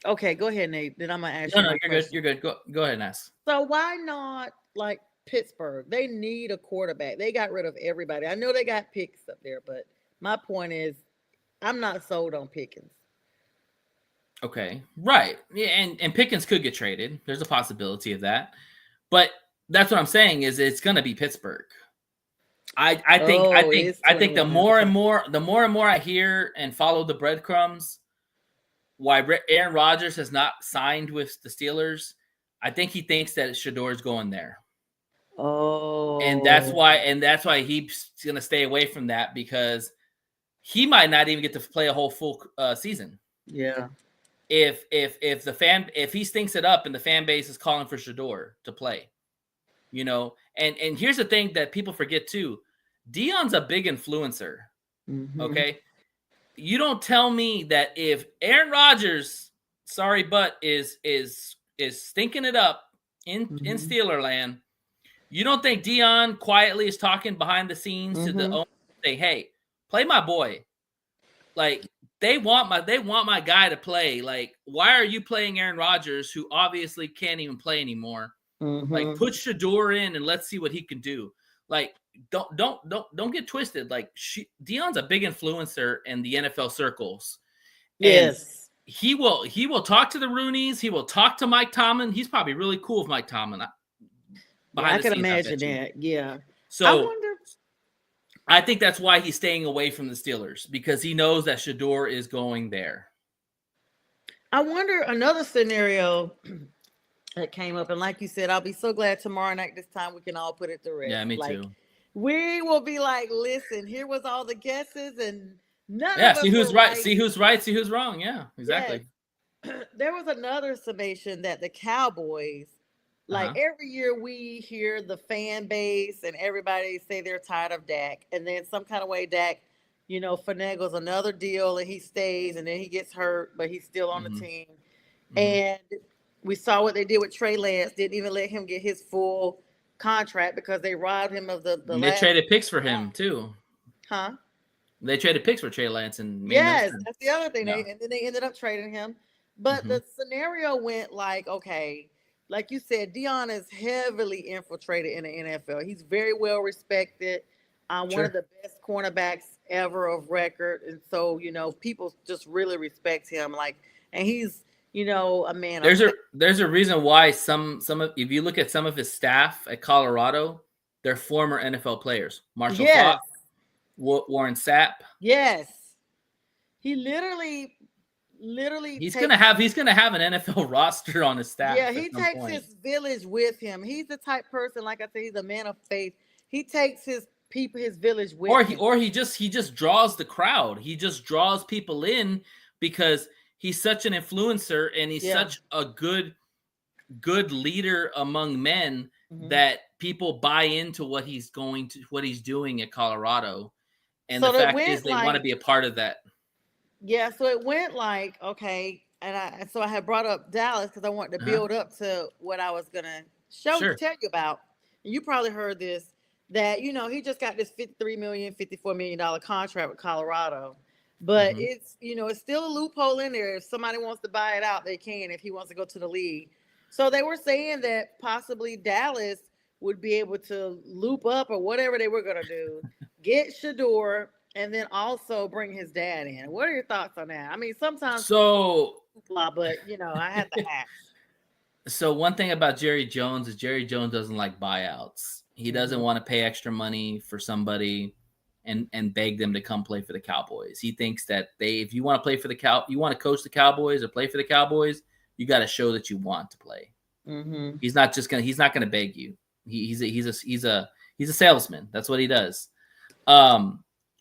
[SPEAKER 5] okay, go ahead, Nate. Then I'm gonna ask you.
[SPEAKER 8] No, you're good. Go ahead and ask.
[SPEAKER 5] So why not like Pittsburgh? They need a quarterback. They got rid of everybody. I know they got picks up there, but my point is, I'm not sold on Pickens.
[SPEAKER 8] Okay, right. Yeah, and Pickens could get traded. There's a possibility of that, but that's what I'm saying is it's gonna be Pittsburgh. I think the more and more I hear and follow the breadcrumbs, why Aaron Rodgers has not signed with the Steelers, I think he thinks that Shador's going there.
[SPEAKER 5] Oh.
[SPEAKER 8] And that's why he's going to stay away from that, because he might not even get to play a whole full season.
[SPEAKER 5] Yeah.
[SPEAKER 8] If he stinks it up and the fan base is calling for Shador to play, and here's the thing that people forget too. Deion's a big influencer.
[SPEAKER 5] Mm-hmm.
[SPEAKER 8] Okay. You don't tell me that if Aaron Rodgers, sorry, but is stinking it up in Steeler land, you don't think Deion quietly is talking behind the scenes to the owner, say, "Hey, play my boy." Like, they want my guy to play. Like, why are you playing Aaron Rodgers, who obviously can't even play anymore? Like, put Shador in and let's see what he can do. Like, don't get twisted. Like, Deion's a big influencer in the NFL circles.
[SPEAKER 5] Yes.
[SPEAKER 8] And he will talk to the Rooneys. He will talk to Mike Tomlin. He's probably really cool with Mike Tomlin.
[SPEAKER 5] I can imagine that. Yeah.
[SPEAKER 8] So I think that's why he's staying away from the Steelers, because he knows that Shador is going there.
[SPEAKER 5] I wonder another scenario that came up, and like you said, I'll be so glad tomorrow night this time we can all put it to rest.
[SPEAKER 8] Yeah, me too.
[SPEAKER 5] We will be like, listen, here was all the guesses, and none of us
[SPEAKER 8] see who's right,
[SPEAKER 5] right.
[SPEAKER 8] See who's right, see who's wrong. Yeah, exactly.
[SPEAKER 5] Yes. There was another summation that the Cowboys, every year we hear the fan base and everybody say they're tired of Dak, and then some kind of way Dak, finagles another deal and he stays, and then he gets hurt, but he's still on the team. And we saw what they did with Trey Lance. Didn't even let him get his full contract because they robbed him of the
[SPEAKER 8] they traded picks for him too.
[SPEAKER 5] Huh?
[SPEAKER 8] They traded picks for Trey Lance, and
[SPEAKER 5] yes, that's the other thing. And then they ended up trading him. But the scenario went like, okay, like you said, Deion is heavily infiltrated in the NFL. He's very well respected. One of the best cornerbacks ever of record. And so, people just really respect him. And he's, a man.
[SPEAKER 8] There's a reason why if you look at some of his staff at Colorado, they're former NFL players. Marshall Faulk, Warren Sapp.
[SPEAKER 5] Yes. He literally
[SPEAKER 8] he's gonna have an NFL roster on his staff.
[SPEAKER 5] Yeah, he takes his village with him. He's the type person, like I said, he's a man of faith. He takes his people, his village with him.
[SPEAKER 8] Or he just draws the crowd. He just draws people in because he's such an influencer and he's such a good leader among men that people buy into what he's doing at Colorado. And the fact is they want to be a part of that.
[SPEAKER 5] Yeah, so it went okay, and so I had brought up Dallas because I wanted to build up to what I was gonna tell you about. And you probably heard this, that he just got this $54 million contract with Colorado, but it's it's still a loophole in there. If somebody wants to buy it out, they can. If he wants to go to the league, so they were saying that possibly Dallas would be able to loop up or whatever they were gonna do, get Shador. And then also bring his dad in. What are your thoughts on that? I mean, sometimes but I have to ask.
[SPEAKER 8] So one thing about Jerry Jones is Jerry Jones doesn't like buyouts. He doesn't want to pay extra money for somebody and beg them to come play for the Cowboys. He thinks that if you want to play for you want to coach the Cowboys or play for the Cowboys, you got to show that you want to play. He's not gonna beg you. He's a salesman. That's what he does.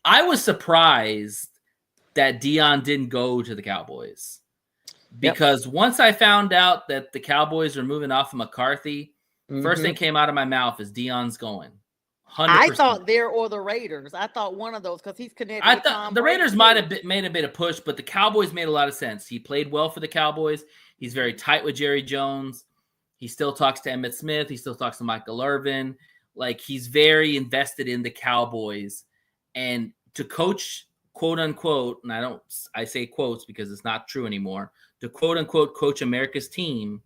[SPEAKER 8] I was surprised that Deion didn't go to the Cowboys because once I found out that the Cowboys are moving off of McCarthy, first thing came out of my mouth is Deion's going. 100%.
[SPEAKER 5] I thought or the Raiders. I thought one of those because he's connected.
[SPEAKER 8] I thought the Raiders might have made a bit of push, but the Cowboys made a lot of sense. He played well for the Cowboys. He's very tight with Jerry Jones. He still talks to Emmitt Smith. He still talks to Michael Irvin. He's very invested in the Cowboys. And to coach, quote unquote, and I say quotes because it's not true anymore, to quote unquote coach America's team,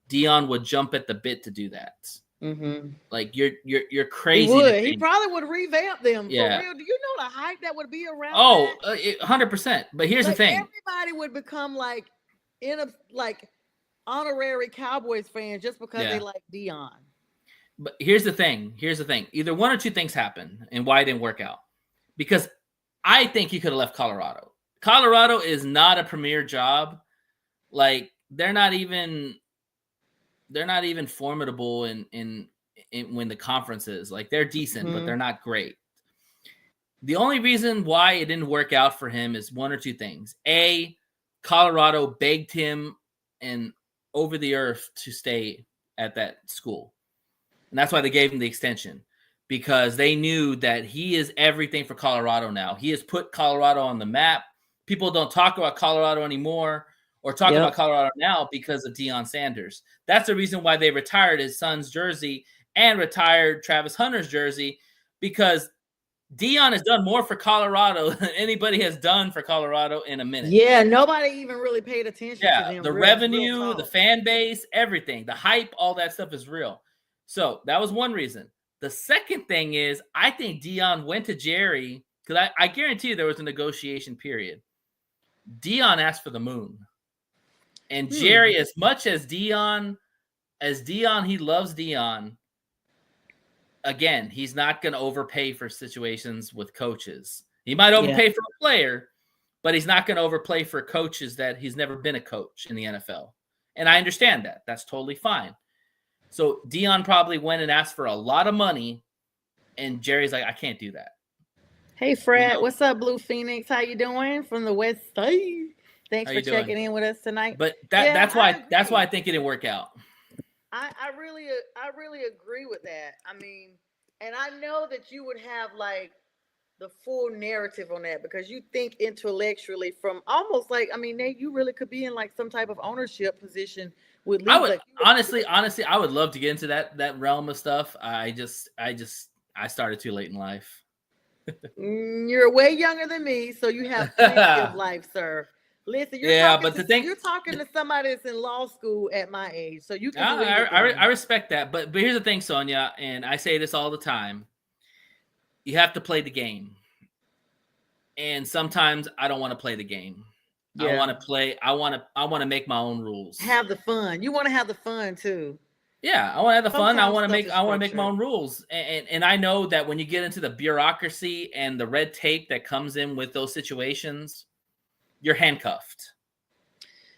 [SPEAKER 8] Deion would jump at the bit to do that. You're crazy.
[SPEAKER 5] He would. He probably would revamp them.
[SPEAKER 8] Yeah.
[SPEAKER 5] For real. Do you know the hype that would be around?
[SPEAKER 8] 100%. But here's the thing:
[SPEAKER 5] everybody would become honorary Cowboys fans just because they like Deion.
[SPEAKER 8] But here's the thing. Either one or two things happen, and why it didn't work out. Because I think he could have left Colorado. Colorado is not a premier job. They're not even even formidable in when the conference is. Like, they're decent, but they're not great. The only reason why it didn't work out for him is one or two things. A, Colorado begged him and over the earth to stay at that school. And that's why they gave him the extension, because they knew that he is everything for Colorado now. He has put Colorado on the map. People don't talk about Colorado anymore or talk about Colorado now because of Deion Sanders. That's the reason why they retired his son's jersey and retired Travis Hunter's jersey, because Deion has done more for Colorado than anybody has done for Colorado in a minute.
[SPEAKER 5] Yeah, nobody even really paid attention to them.
[SPEAKER 8] The revenue, the fan base, everything, the hype, all that stuff is real. So that was one reason. The second thing is, I think Deion went to Jerry, because I guarantee you there was a negotiation period. Deion asked for the moon. And Jerry, as much as Deion, he loves Deion. Again, he's not going to overpay for situations with coaches. He might overpay for a player, but he's not going to overpay for coaches that he's never been a coach in the NFL. And I understand that. That's totally fine. So Deion probably went and asked for a lot of money, and Jerry's like, I can't do that.
[SPEAKER 5] Hey, Fred, what's up, Blue Phoenix? How you doing from the West Side? Thanks for checking in with us tonight.
[SPEAKER 8] But that's why I think it didn't work out.
[SPEAKER 5] I really agree with that. I mean, and I know that you would have like the full narrative on that, because you think intellectually from almost like, I mean, Nate, you really could be in like some type of ownership position with leagues.
[SPEAKER 8] I would honestly, I would love to get into that realm of stuff. I started too late in life.
[SPEAKER 5] You're way younger than me, so you have plenty of life, sir. Listen, you're talking to somebody that's in law school at my age, so you can.
[SPEAKER 8] I respect that, but here's the thing, Sonia, and I say this all the time: you have to play the game, and sometimes I don't want to play the game. Yeah. I want to play. I want to make my own rules.
[SPEAKER 5] Have the fun. You want to have the fun too.
[SPEAKER 8] Yeah, I want to have the fun. I want to make my own rules, and I know that when you get into the bureaucracy and the red tape that comes in with those situations, you're handcuffed,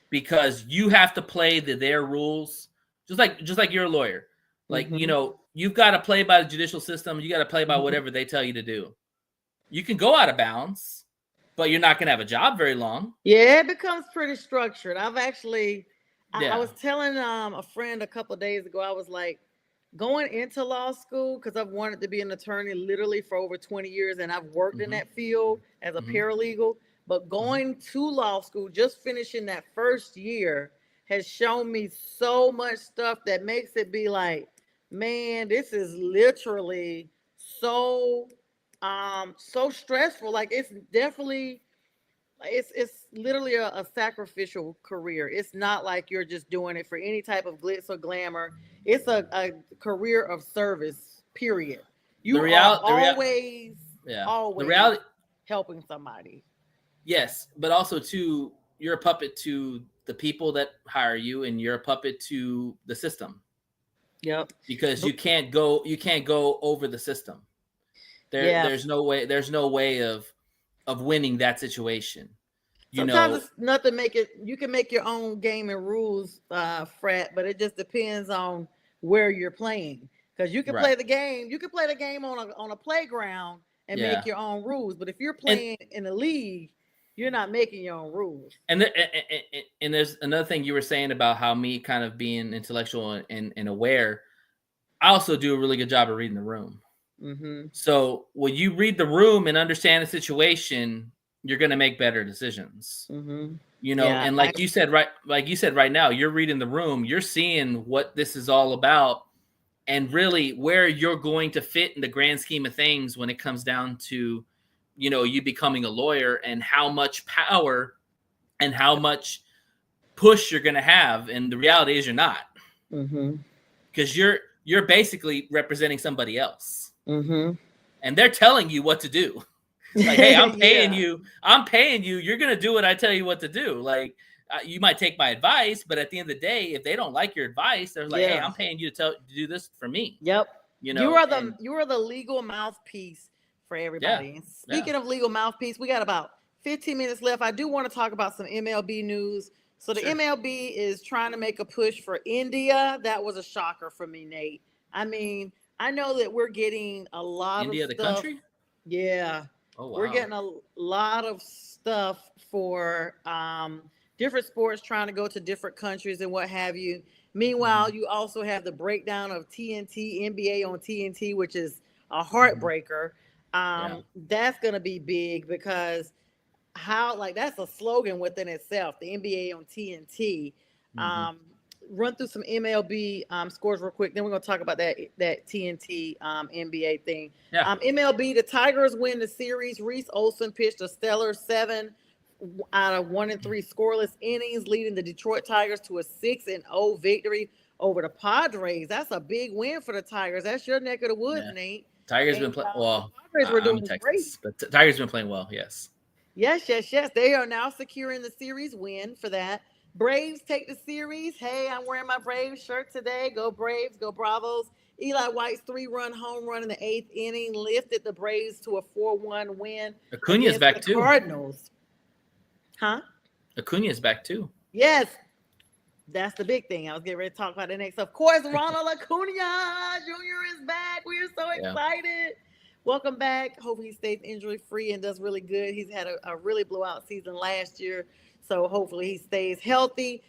[SPEAKER 8] because you have to play their rules, just like you're a lawyer. Like, you've got to play by the judicial system. You got to play by whatever they tell you to do. You can go out of bounds, but you're not going to have a job very long.
[SPEAKER 5] Yeah, it becomes pretty structured. I've actually, I was telling a friend a couple of days ago, I was like, going into law school, because I've wanted to be an attorney literally for over 20 years, and I've worked in that field as a paralegal. But going to law school, just finishing that first year, has shown me so much stuff that makes it be like, man, this is literally so stressful. Like, it's definitely, it's literally a sacrificial career. It's not like you're just doing it for any type of glitz or glamour. It's a career of service, period. You are always helping somebody.
[SPEAKER 8] Yes, but also too, you're a puppet to the people that hire you, and you're a puppet to the system.
[SPEAKER 5] Yep.
[SPEAKER 8] Because you can't go over the system. There's no way of winning that situation.
[SPEAKER 5] Sometimes it's nothing. You can make your own game and rules, Frat, but it just depends on where you're playing. Because you can play the game. You can play the game on a playground and make your own rules. But if you're playing in a league, you're not making your own rules. And
[SPEAKER 8] there's another thing you were saying about how me kind of being intellectual and aware. I also do a really good job of reading the room. Mm-hmm. So when you read the room and understand the situation, you're going to make better decisions. Mm-hmm. And like you said right now, you're reading the room. You're seeing what this is all about, and really where you're going to fit in the grand scheme of things when it comes down to, you becoming a lawyer, and how much power and how much push you're going to have. And the reality is you're not, because you're basically representing somebody else, and they're telling you what to do. Like, hey, I'm paying you. You're going to do what I tell you what to do. Like, you might take my advice, but at the end of the day, if they don't like your advice, they're like, hey, I'm paying you to do this for me.
[SPEAKER 5] Yep. You are the legal mouthpiece for everybody. Yeah. And speaking of legal mouthpiece, we got about 15 minutes left. I do want to talk about some MLB news, So the MLB is trying to make a push for India. That was a shocker for me, Nate. I mean, I know that we're getting a lot
[SPEAKER 8] India,
[SPEAKER 5] of
[SPEAKER 8] the
[SPEAKER 5] stuff.
[SPEAKER 8] country?
[SPEAKER 5] Yeah.
[SPEAKER 8] Oh, wow.
[SPEAKER 5] We're getting a lot of stuff for different sports trying to go to different countries and what have you. Meanwhile, you also have the breakdown of TNT, NBA on TNT, which is a heartbreaker. That's going to be big because that's a slogan within itself, the NBA on TNT. Run through some MLB scores real quick. Then we're going to talk about that TNT NBA thing. MLB, the Tigers win the series. Reese Olson pitched a stellar 7 out of 1 and 3 scoreless innings, leading the Detroit Tigers to a 6-0 victory over the Padres. That's a big win for the Tigers. That's your neck of the woods, Nate.
[SPEAKER 8] Tigers been playing well.
[SPEAKER 5] The Padres were doing
[SPEAKER 8] I'm Texas,
[SPEAKER 5] great.
[SPEAKER 8] but Tigers been playing well. Yes.
[SPEAKER 5] Yes. They are now securing the series win for that. Braves take the series. Hey, I'm wearing my Braves shirt today. Go Braves, go Bravos. Eli White's 3-run home run in the 8th inning lifted the Braves to a 4-1 win.
[SPEAKER 8] Acuna's back too.
[SPEAKER 5] Cardinals. Huh?
[SPEAKER 8] Acuna's back too.
[SPEAKER 5] Yes. That's the big thing. I was getting ready to talk about the next. Of course, Ronald Acuna Jr. is back. We are so excited. Welcome back. Hope he stays injury free and does really good. He's had a really blowout season last year. So hopefully he stays healthy.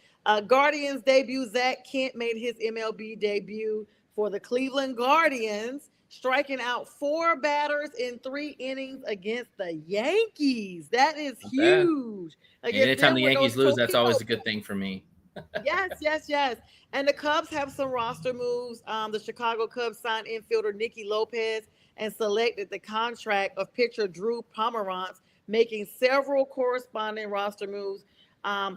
[SPEAKER 5] Guardians debut, Zach Kent made his MLB debut for the Cleveland Guardians, striking out 4 batters in 3 innings against the Yankees. That is huge.
[SPEAKER 8] Anytime the Yankees lose, that's always a good thing for me.
[SPEAKER 5] Yes. And the Cubs have some roster moves. The Chicago Cubs signed infielder Nicky Lopez and selected the contract of pitcher Drew Pomeranz, making several corresponding roster moves.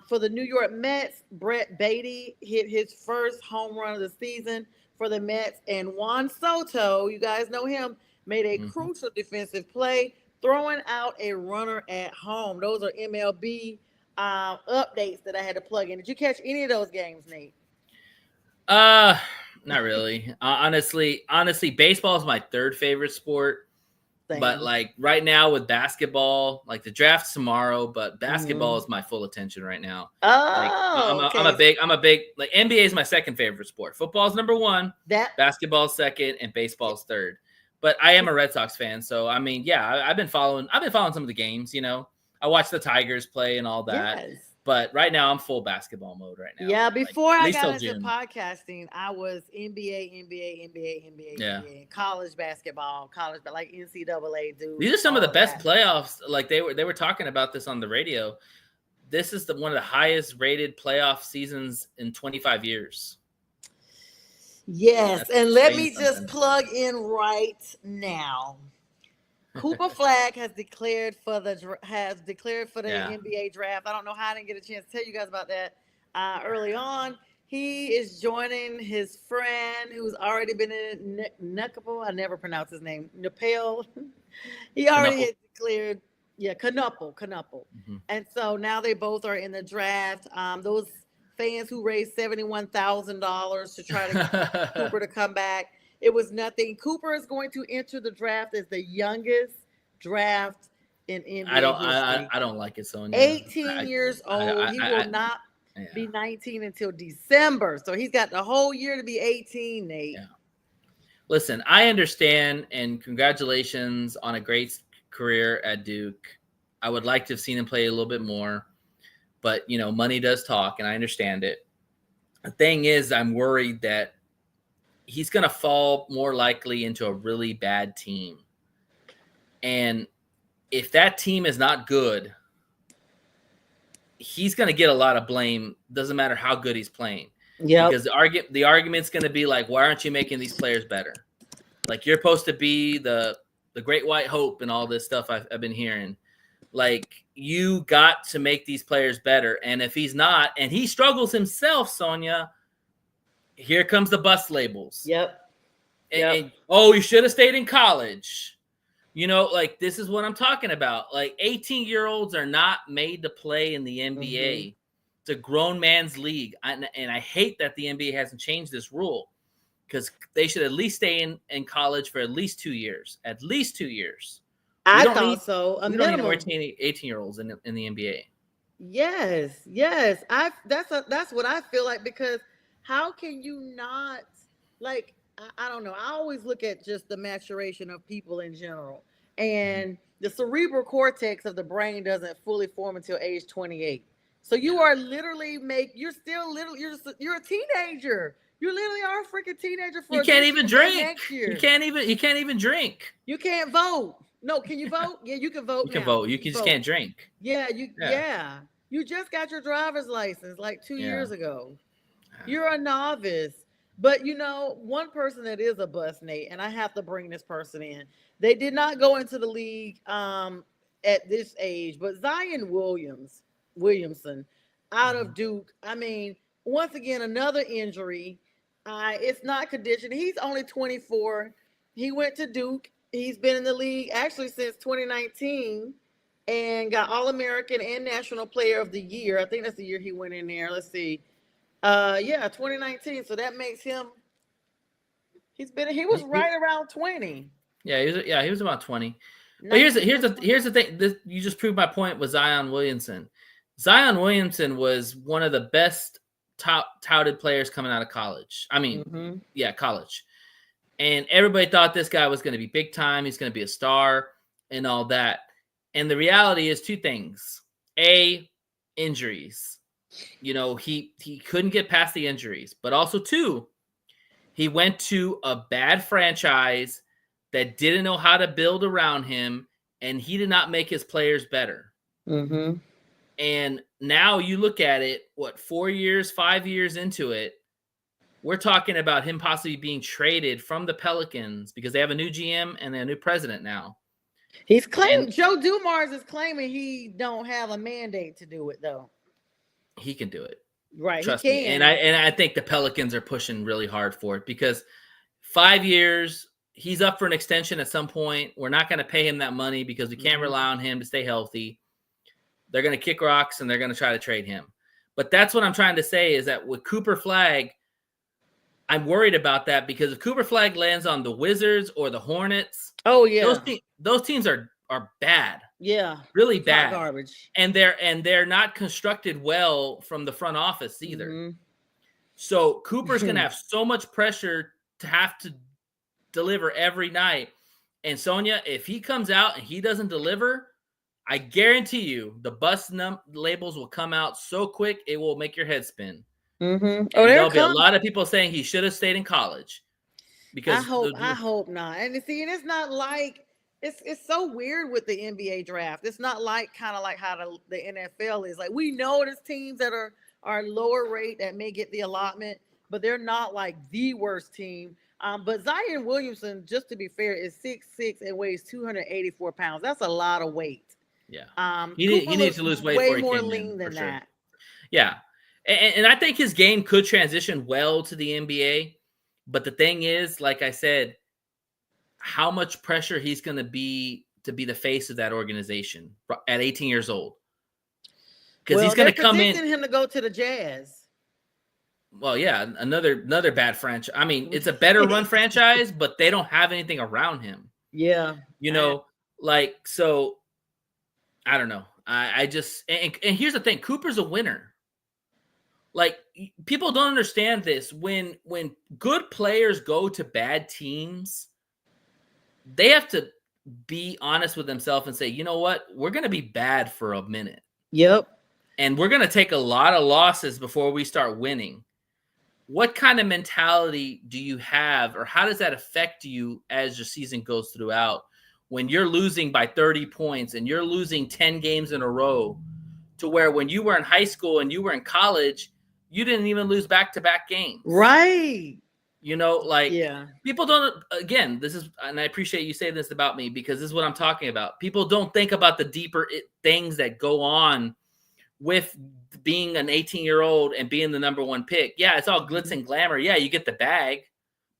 [SPEAKER 5] For the New York Mets, Brett Beatty hit his first home run of the season for the Mets, and Juan Soto, you guys know him, made a crucial defensive play, throwing out a runner at home. Those are MLB updates that I had to plug in. Did you catch any of those games, Nate?
[SPEAKER 8] Not really. Honestly, baseball is my 3rd favorite sport. Same. But like right now with basketball, like the draft's tomorrow, but basketball is my full attention right now. I'm a big like NBA is my 2nd favorite sport. Football's number 1, basketball's 2nd, and baseball's 3rd. But I am a Red Sox fan, so I mean, I've been following some of the games. You know, I watch the Tigers play and all that. Yes. But right now, I'm full basketball mode right now.
[SPEAKER 5] Yeah, before I got into podcasting, I was NBA, college basketball, like NCAA dude.
[SPEAKER 8] These are some of the best playoffs. Like they were talking about this on the radio. This is one of the highest rated playoff seasons in 25 years.
[SPEAKER 5] Yes, and let me just plug in right now. Cooper Flagg has declared for the NBA draft. I don't know how I didn't get a chance to tell you guys about that early on. He is joining his friend who's already been in Knuckle. I never pronounce his name. Nepal. He already had declared. Yeah, Knuckle. And so now they both are in the draft. Those fans who raised $71,000 to try to get Cooper to come back. It was nothing. Cooper is going to enter the draft as the youngest draft in NBA history.
[SPEAKER 8] I don't like it, Sonia.
[SPEAKER 5] 18 years old. He will not be 19 until December. So he's got the whole year to be 18, Nate.
[SPEAKER 8] Yeah. Listen, I understand, and congratulations on a great career at Duke. I would like to have seen him play a little bit more. But, you know, money does talk, and I understand it. The thing is, I'm worried that he's going to fall more likely into a really bad team. And if that team is not good, he's going to get a lot of blame. Doesn't matter how good he's playing.
[SPEAKER 5] Yeah.
[SPEAKER 8] Because the argument's going to be like, why aren't you making these players better? Like, you're supposed to be the great white hope and all this stuff I've been hearing. Like, you got to make these players better. And if he's not, and he struggles himself, Sonia, here comes the bus labels.
[SPEAKER 5] Yep.
[SPEAKER 8] And, you should have stayed in college. You know, like, this is what I'm talking about. Like, 18-year-olds are not made to play in the NBA. It's a grown man's league. And I hate that the NBA hasn't changed this rule, because they should at least stay in college for at least 2 years. At least 2 years.
[SPEAKER 5] I thought so.
[SPEAKER 8] We don't need more 18-year-olds in the NBA.
[SPEAKER 5] Yes. That's what I feel like, because how can you not, like, I don't know. I always look at just the maturation of people in general. And the cerebral cortex of the brain doesn't fully form until age 28. So you are literally you're still little, you're a teenager. You literally are a freaking teenager
[SPEAKER 8] You
[SPEAKER 5] for
[SPEAKER 8] can't
[SPEAKER 5] this
[SPEAKER 8] even
[SPEAKER 5] year and
[SPEAKER 8] drink.
[SPEAKER 5] next year.
[SPEAKER 8] You can't even drink.
[SPEAKER 5] You can't vote. No, can you vote? Yeah, you can vote
[SPEAKER 8] You
[SPEAKER 5] now.
[SPEAKER 8] can vote. You just can't drink.
[SPEAKER 5] Yeah, You just got your driver's license like 2 years ago. You're a novice. But one person that is a bust, Nate, and I have to bring this person in. They did not go into the league at this age, but Zion Williamson out of Duke. I mean, once again, another injury. It's not conditioned. He's only 24. He went to Duke. He's been in the league actually since 2019 and got All-American and National Player of the Year. I think that's the year he went in there. Let's see. 2019. So that makes him. He was right around 20.
[SPEAKER 8] Yeah, he was about 20. But here's the thing. You just proved my point with Zion Williamson. Zion Williamson was one of the best touted players coming out of college. I mean, college. And everybody thought this guy was going to be big time. He's going to be a star and all that. And the reality is two things. A, injuries. He couldn't get past the injuries. But also, two, he went to a bad franchise that didn't know how to build around him, and he did not make his players better.
[SPEAKER 5] Mm-hmm.
[SPEAKER 8] And now you look at it, 4 years, 5 years into it, we're talking about him possibly being traded from the Pelicans because they have a new GM and a new president now.
[SPEAKER 5] He's claiming Joe Dumars is claiming he don't have a mandate to do it though.
[SPEAKER 8] He can do it.
[SPEAKER 5] Right.
[SPEAKER 8] Trust me. And I think the Pelicans are pushing really hard for it because 5 years, he's up for an extension at some point. We're not going to pay him that money because we can't rely on him to stay healthy. They're going to kick rocks and they're going to try to trade him. But that's what I'm trying to say is that with Cooper Flagg, I'm worried about that because if Cooper Flagg lands on the Wizards or the Hornets, those teams are bad.
[SPEAKER 5] Yeah,
[SPEAKER 8] really bad,
[SPEAKER 5] garbage,
[SPEAKER 8] and they're not constructed well from the front office either. Mm-hmm. So Cooper's gonna have so much pressure to have to deliver every night. And Sonia, if he comes out and he doesn't deliver, I guarantee you the bust labels will come out so quick it will make your head spin.
[SPEAKER 5] Mm-hmm.
[SPEAKER 8] There'll be a lot of people saying he should have stayed in college. Because
[SPEAKER 5] I hope not. And it's not like it's so weird with the NBA draft. It's not like kind of like how the NFL is. Like we know there's teams that are lower rate that may get the allotment, but they're not like the worst team. But Zion Williamson, just to be fair, is 6'6" and weighs 284 pounds. That's a lot of weight.
[SPEAKER 8] Yeah. He needs to lose weight.
[SPEAKER 5] Way more lean than that.
[SPEAKER 8] Yeah. And I think his game could transition well to the NBA. But the thing is, like I said, how much pressure he's going to be the face of that organization at 18 years old. Because he's going to come in.
[SPEAKER 5] Him to go to the Jazz.
[SPEAKER 8] Well, yeah, another bad franchise. I mean, it's a better run franchise, but they don't have anything around him.
[SPEAKER 5] Yeah.
[SPEAKER 8] So I don't know. I just and here's the thing, Cooper's a winner. Like people don't understand this. When good players go to bad teams, they have to be honest with themselves and say, you know what? We're going to be bad for a minute.
[SPEAKER 5] Yep.
[SPEAKER 8] And we're going to take a lot of losses before we start winning. What kind of mentality do you have, or how does that affect you as your season goes throughout when you're losing by 30 points and you're losing 10 games in a row, to where when you were in high school and you were in college, you didn't even lose back-to-back games.
[SPEAKER 5] Right.
[SPEAKER 8] People don't, again, this is, and I appreciate you saying this about me because this is what I'm talking about. People don't think about the deeper things that go on with being an 18-year-old and being the number one pick. Yeah, it's all glitz and glamour. Yeah, you get the bag.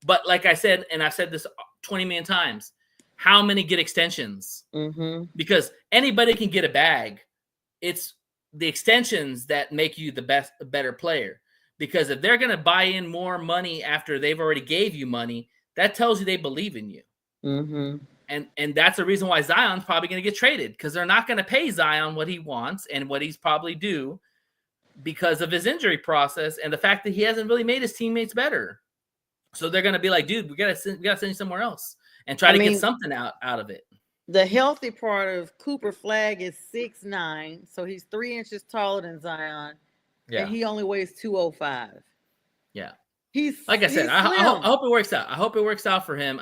[SPEAKER 8] But like I said, and I've said this 20 million times, how many get extensions?
[SPEAKER 5] Mm-hmm.
[SPEAKER 8] Because anybody can get a bag. It's the extensions that make you a better player. Because if they're going to buy in more money after they've already gave you money, that tells you they believe in you.
[SPEAKER 5] Mm-hmm.
[SPEAKER 8] And that's the reason why Zion's probably going to get traded, because they're not going to pay Zion what he wants and what he's probably due because of his injury process and the fact that he hasn't really made his teammates better. So they're going to be like, dude, we got to send you somewhere else and try to get something out of it.
[SPEAKER 5] The healthy part of Cooper Flagg is 6'9", so he's 3 inches taller than Zion.
[SPEAKER 8] Yeah.
[SPEAKER 5] And he only weighs 205.
[SPEAKER 8] Yeah.
[SPEAKER 5] He's
[SPEAKER 8] like I said, I hope it works out. I hope it works out for him.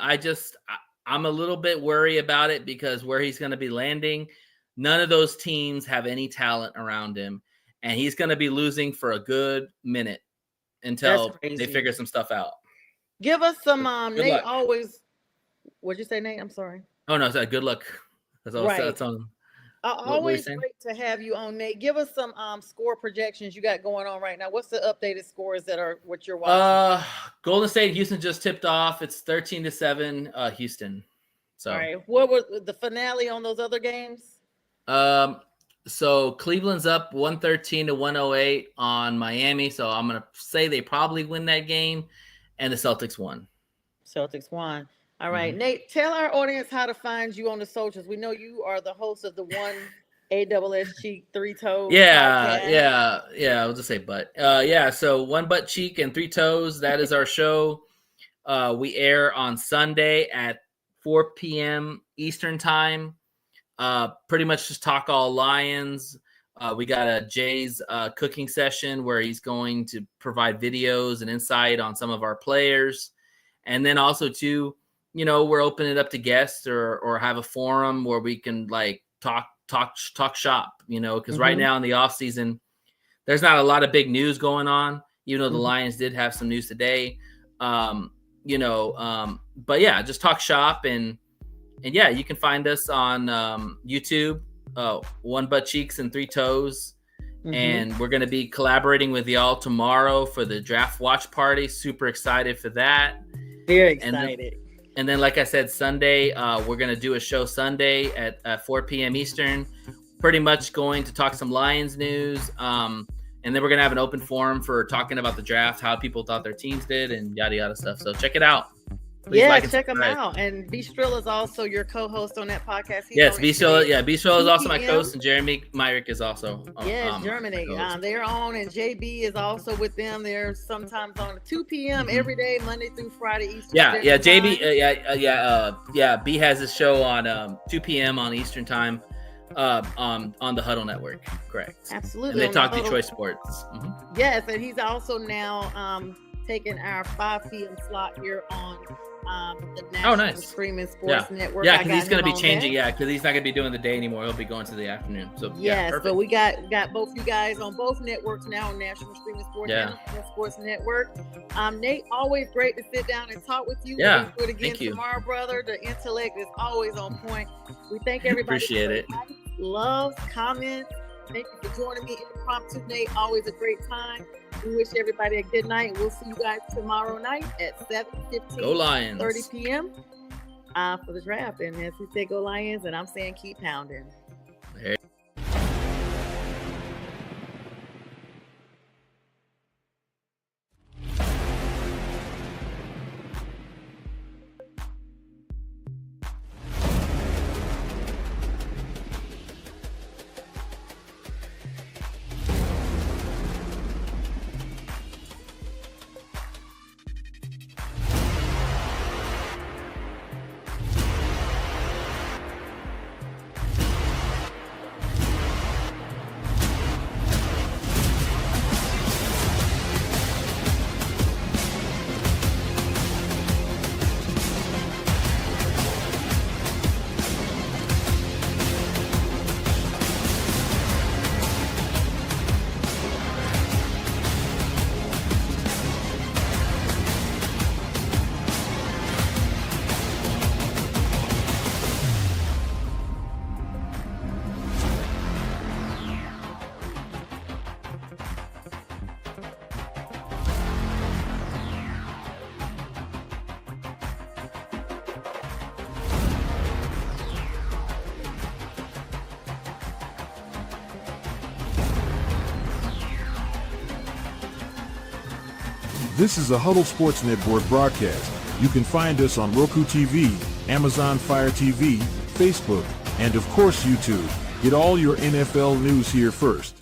[SPEAKER 8] I'm a little bit worried about it because where he's going to be landing, none of those teams have any talent around him. And he's going to be losing for a good minute until they figure some stuff out.
[SPEAKER 5] Give us some Nate
[SPEAKER 8] luck.
[SPEAKER 5] always. What'd you say, Nate? I'm sorry.
[SPEAKER 8] Oh, no, good luck. That's all.
[SPEAKER 5] Right.
[SPEAKER 8] That's on.
[SPEAKER 5] Always great to have you on, Nate. Give us some score projections you got going on right now. What's the updated scores that are what you're watching?
[SPEAKER 8] Golden State, Houston just tipped off. It's 13-7, Houston. So,
[SPEAKER 5] all right. What was the finale on those other games?
[SPEAKER 8] So Cleveland's up 113-108 on Miami. So I'm gonna say they probably win that game, and the Celtics won.
[SPEAKER 5] Celtics won. All right, Nate, tell our audience how to find you on the socials. We know you are the host of the One ASS Cheek 3 Toes.
[SPEAKER 8] Yeah. I'll just say butt. So One Butt Cheek and 3 Toes. That is our show. We air on Sunday at 4 p.m. Eastern time. Pretty much just talk all Lions. We got a Jay's cooking session where he's going to provide videos and insight on some of our players. And then also too, we're opening it up to guests or have a forum where we can like talk shop, because right now in the off season, there's not a lot of big news going on, even though the Lions did have some news today. But yeah, just talk shop and yeah, you can find us on YouTube, One Butt Cheeks and 3 Toes. And we're going to be collaborating with y'all tomorrow for the draft watch party. Super excited for that.
[SPEAKER 5] Very excited.
[SPEAKER 8] And then, like I said, Sunday, we're going to do a show Sunday at 4 p.m. Eastern, pretty much going to talk some Lions news. And then we're going to have an open forum for talking about the draft, how people thought their teams did, and yada, yada stuff. So check it out. Please check
[SPEAKER 5] them out. And Bistril is also your co-host on that podcast.
[SPEAKER 8] Bistril is also my co-host, and Jeremy Myrick is also.
[SPEAKER 5] Germany. They're on, and JB is also with them. They're sometimes on 2 p.m. every day, Monday through Friday Eastern.
[SPEAKER 8] JB. B has his show on 2 p.m. on Eastern time, on the Huddle Network. Correct.
[SPEAKER 5] Absolutely.
[SPEAKER 8] And they talk Detroit sports.
[SPEAKER 5] Yes, and he's also now taking our 5 p.m. slot here on the National Streaming Sports Network.
[SPEAKER 8] Yeah, because he's going to be changing. Yeah, because he's not going to be doing the day anymore. He'll be going to the afternoon. So
[SPEAKER 5] but we got both you guys on both networks now on National Streaming Sports and Sports Network. Nate, always great to sit down and talk with you.
[SPEAKER 8] Yeah,
[SPEAKER 5] we'll do it again tomorrow, brother. The intellect is always on point. We thank everybody.
[SPEAKER 8] Appreciate it.
[SPEAKER 5] Love, comments. Thank you for joining me impromptu, Nate. Always a great time. We wish everybody a good night. We'll see you guys tomorrow night at 7:15.
[SPEAKER 8] Go Lions.
[SPEAKER 5] 30 p.m. For the draft. And as we say, go Lions, and I'm saying keep pounding.
[SPEAKER 2] This is a Huddle Sports Network broadcast. You can find us on Roku TV, Amazon Fire TV, Facebook, and of course YouTube. Get all your NFL news here first.